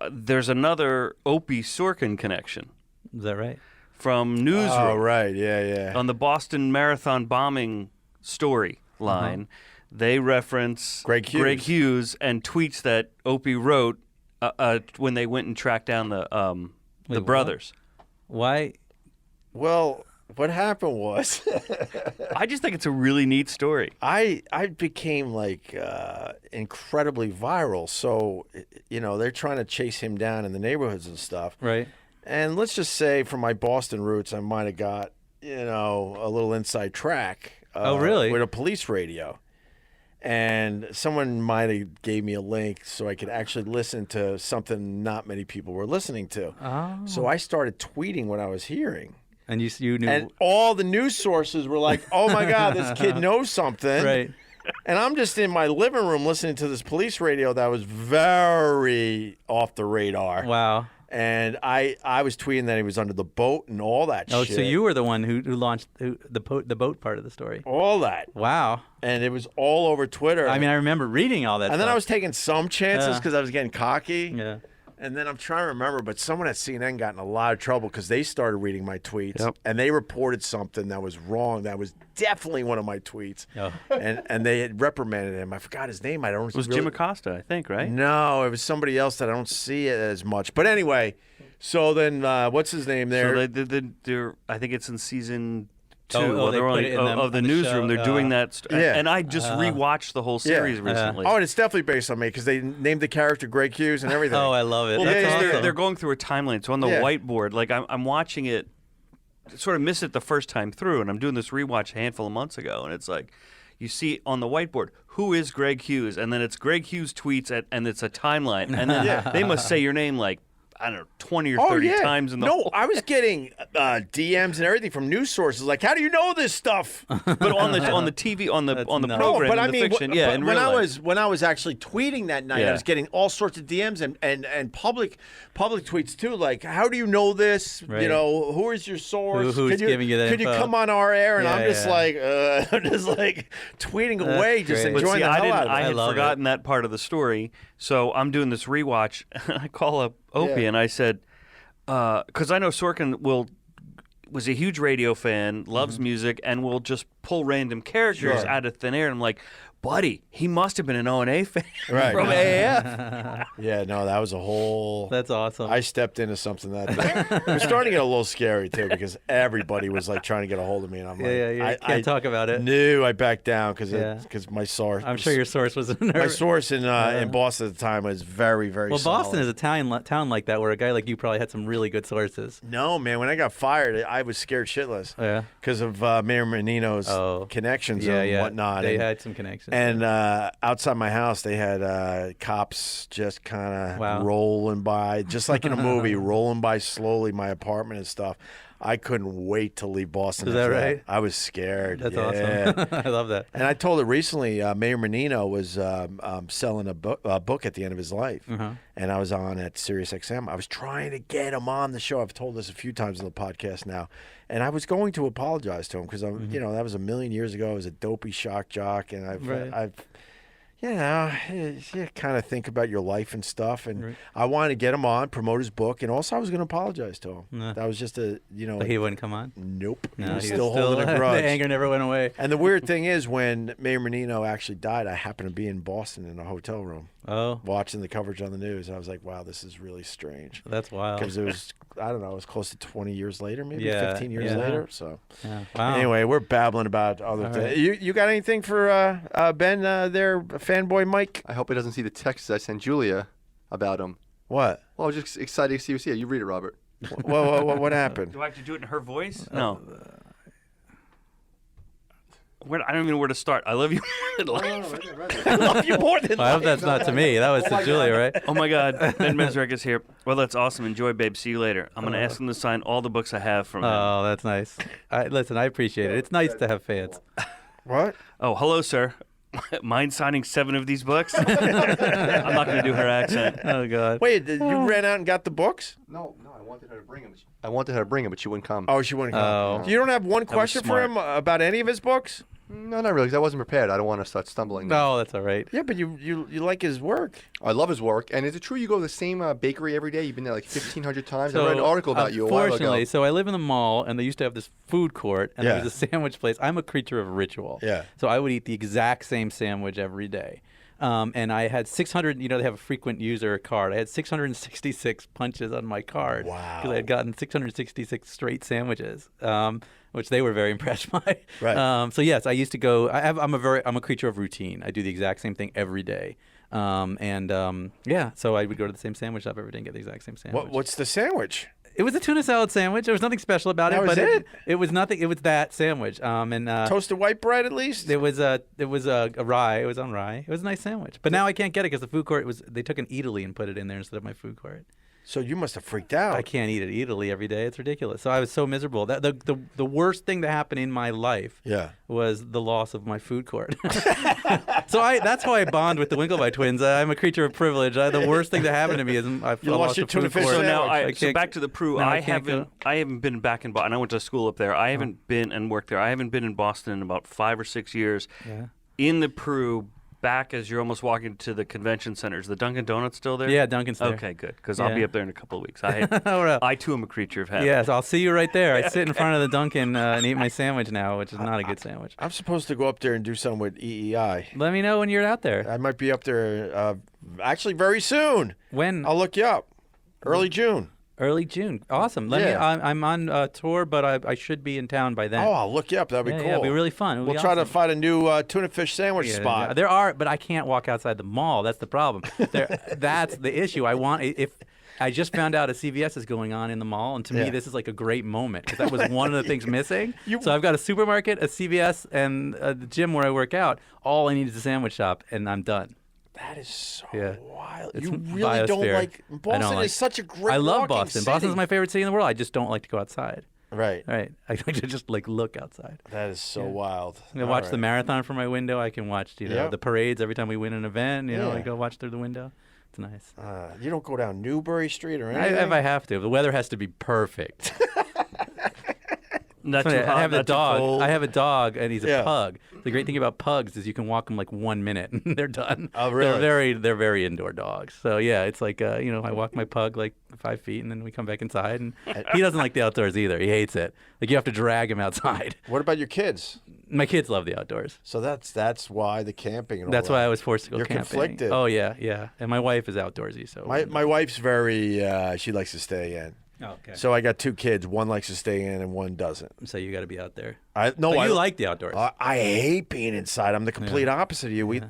another Opie Sorkin connection. Is that right? From Newsroom. Oh, right. Yeah. On the Boston Marathon bombing storyline, they reference Gregg Hughes and tweets that Opie wrote when they went and tracked down the brothers. Why? Well, what happened was I just think it's a really neat story. I became like incredibly viral. So, they're trying to chase him down in the neighborhoods and stuff. Right. And let's just say from my Boston roots, I might have got, a little inside track. Oh, really? With a police radio. And someone might have gave me a link so I could actually listen to something not many people were listening to. Oh. So I started tweeting what I was hearing. And you knew. And all the news sources were like, oh, my God, this kid knows something. Right. And I'm just in my living room listening to this police radio that was very off the radar. Wow. And I was tweeting that he was under the boat and all that shit. Oh, so you were the one who launched the boat part of the story. All that. Wow. And it was all over Twitter. I mean, I remember reading all that And stuff. then I was taking some chances because I was getting cocky. Yeah. And then I'm trying to remember, but someone at CNN got in a lot of trouble because they started reading my tweets. Yep. And they reported something that was wrong. That was definitely one of my tweets. Oh. And they had reprimanded him. I forgot his name. I don't. It was Jim Acosta, I think, right? No, it was somebody else that I don't see it as much. But anyway, so then what's his name there? So they're I think it's in season 2 they put it in of the Newsroom. show. They're doing that. Yeah. And I just rewatched the whole series recently. Oh, and it's definitely based on me because they named the character Gregg Hughes and everything. Oh, I love it. Well, That's because awesome. they're going through a timeline. So on the whiteboard, like I'm watching it, sort of miss it the first time through, and I'm doing this rewatch a handful of months ago, and it's like you see on the whiteboard who is Gregg Hughes, and then it's Gregg Hughes tweets and it's a timeline, and then they must say your name like, I don't know, 20 or 30 times in the No, I was getting DMs and everything from news sources like, how do you know this stuff? But on the TV on the That's program, nuts. But in I the mean, fiction, but in when real I life. was actually tweeting that night, I was getting all sorts of DMs and public tweets too. Like, how do you know this? Right. Who is your source? Who's giving you that Could you info? come on our air? And Yeah, I'm just like tweeting away, just great. But enjoying see, the hell out of it. I had love forgotten that part of the story, so I'm doing this rewatch, and I call up Opie, and I said, because I know Sorkin was a huge radio fan, loves music, and will just pull random characters out of thin air. And I'm like, buddy, he must have been an O&A fan Right. from AAF. Yeah, no, that was a whole. That's awesome. I stepped into something that day. It was starting to get a little scary too because everybody was like trying to get a hold of me, and I'm like, You can't talk about it. No, I backed down because my source. I'm sure your source was My nervous. source in Boston at the time was very, very Well, solid. Boston is a town like that where a guy like you probably had some really good sources. No, man. When I got fired, I was scared shitless. Yeah. Because of Mayor Menino's connections and whatnot. They and, had some connections. And outside my house, they had cops just kind of rolling by, just like in a movie, rolling by slowly my apartment and stuff. I couldn't wait to leave Boston. Is that right? I was scared. That's yeah. awesome. I love that. And I told her recently, Mayor Menino was selling a book at the end of his life. And I was on at SiriusXM. I was trying to get him on the show. I've told this a few times on the podcast now. And I was going to apologize to him because, that was a million years ago. I was a dopey shock jock. And I've you kind of think about your life and stuff. And I wanted to get him on, promote his book. And also I was going to apologize to him. That was just But he wouldn't come on? Nope. No, he was he still holding a grudge. The anger never went away. And the weird thing is when Mayor Menino actually died, I happened to be in Boston in a hotel room. Oh. Watching the coverage on the news. And I was like, wow, this is really strange. That's wild. Because it was, I don't know, it was close to 20 years later, maybe 15 years later. So Wow. Anyway, we're babbling about other things. You got anything for Ben there, fanboy Mike? I hope he doesn't see the text I sent Julia about him. What? Well, I was just excited to see you see it. You read it, Robert. What happened? Do I have to do it in her voice? No. I don't even know where to start. I love you more than life. I love you more than I hope that's not to me. That was to Julia, right? Oh my God, Ben Mezrich is here. Well, that's awesome. Enjoy, babe. See you later. I'm gonna ask him to sign all the books I have from him. Oh, that's nice. Listen, I appreciate it. It's nice to have fans. What? Oh, hello, sir. Mind signing 7 of these books? I'm not gonna do her accent. Oh God. Wait, you ran out and got the books? No, I wanted her to bring him, but she wouldn't come. Oh, she wouldn't come. Oh. You don't have one question for him about any of his books? No, not really, because I wasn't prepared. I don't want to start stumbling. No, that's all right. Yeah, but you like his work. I love his work. And is it true you go to the same bakery every day? You've been there like 1,500 times? I read an article about you a while ago. Unfortunately, so I live in the mall, and they used to have this food court, and there was a sandwich place. I'm a creature of ritual. Yeah. So I would eat the exact same sandwich every day. And I had 600, they have a frequent user card. I had 666 punches on my card. Wow. Because I had gotten 666 straight sandwiches, which they were very impressed by. Right. So yes, I used to go, I'm a creature of routine. I do the exact same thing every day. So I would go to the same sandwich shop every day and get the exact same sandwich. What's the sandwich? It was a tuna salad sandwich. There was nothing special about it. That was but it? It was nothing. It was that sandwich. Toasted white bread at least? It was a rye. It was on rye. It was a nice sandwich. But now I can't get it because the food court they took an Italy and put it in there instead of my food court. So you must have freaked out. I can't eat at Italy every day. It's ridiculous. So I was so miserable. That the worst thing that happened in my life was the loss of my food court. So that's how I bond with the Winklevoss Twins. I'm a creature of privilege. The worst thing that happened to me is I lost your the food tuna fish court. So sandwich. now, back to the Peru. I haven't been back in Boston. I went to school up there. I haven't been and worked there. I haven't been in Boston in about 5 or 6 years. Yeah. In the Peru, back as you're almost walking to the convention center. Is the Dunkin' Donuts still there? Yeah, Dunkin's there. Okay, good. Because I'll be up there in a couple of weeks. I too am a creature of habit. Yes, I'll see you right there. I sit in front of the Dunkin' and eat my sandwich now, which is not a good sandwich. I'm supposed to go up there and do something with EEI. Let me know when you're out there. I might be up there actually very soon. When? I'll look you up. Early June. Early June. Awesome. I'm on tour, but I should be in town by then. Oh, I'll look you up. That'd be cool. Yeah, it'll be really fun. We'll try to find a new tuna fish sandwich spot. There are, but I can't walk outside the mall. That's the problem. That's the issue. I just found out a CVS is going on in the mall, and to me, this is like a great moment because that was one of the things missing. So I've got a supermarket, a CVS, and the gym where I work out. All I need is a sandwich shop, and I'm done. That is so wild. It's You really don't biosphere. like Boston is such a great I love walking Boston. city. Boston's my favorite city in the world. I just don't like to go outside. Right. I like to just look outside. That is so wild. I watch the marathon from my window. I can watch the parades every time we win an event. I go watch through the window. It's nice. You don't go down Newbury Street or anything? If I have to. The weather has to be perfect. Not too hot, I have a not too dog. cold. I have a dog, and he's a pug. The great thing about pugs is you can walk them like 1 minute, and they're done. Oh, really? They're very indoor dogs. So yeah, it's like I walk my pug like 5 feet, and then we come back inside. And he doesn't like the outdoors either. He hates it. Like you have to drag him outside. What about your kids? My kids love the outdoors. So that's why the camping and all That's that. why I was forced to go You're camping. conflicted. Oh yeah. And my wife is outdoorsy, so My wife's very she likes to stay in. Oh, okay. So I got 2 kids. One likes to stay in and one doesn't. So you got to be out there. But you like the outdoors. I hate being inside. I'm the complete opposite of you.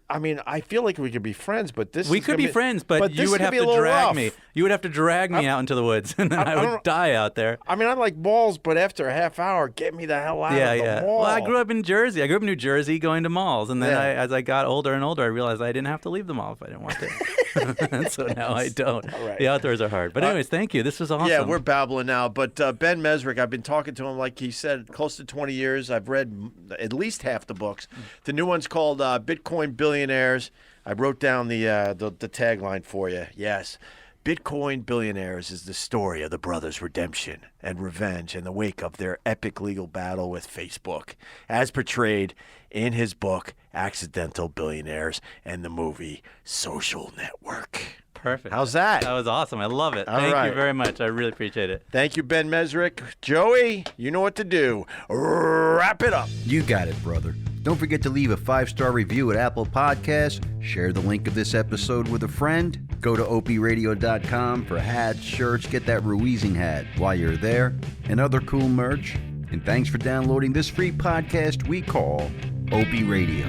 I mean, I feel like we could be friends, but we could be friends, but you would have to drag me. You would have to drag me out into the woods, and then I would die out there. I mean, I like malls, but after a half hour, get me the hell out of the mall. Well, I grew up in Jersey. I grew up in New Jersey going to malls, and then as I got older and older, I realized I didn't have to leave the mall if I didn't want to. So now I don't. All right. The outdoors are hard. But anyways, thank you. This was awesome. Yeah, we're babbling now. But Ben Mezrich, I've been talking to him, like he said, close to 20 years. I've read at least half the books. The new one's called Bitcoin Billionaires. I wrote down the tagline for you. Yes. Bitcoin Billionaires is the story of the brothers' redemption and revenge in the wake of their epic legal battle with Facebook, as portrayed in his book, Accidental Billionaires, and the movie Social Network. Perfect. How's that? That was awesome. I love it. All Thank right. you very much. I really appreciate it. Thank you, Ben Mezrich. Joey, you know what to do. Wrap it up. You got it, brother. Don't forget to leave a 5-star review at Apple Podcasts. Share the link of this episode with a friend. Go to OpieRadio.com for hats, shirts, get that Ruizing hat while you're there, and other cool merch. And thanks for downloading this free podcast we call Opie Radio.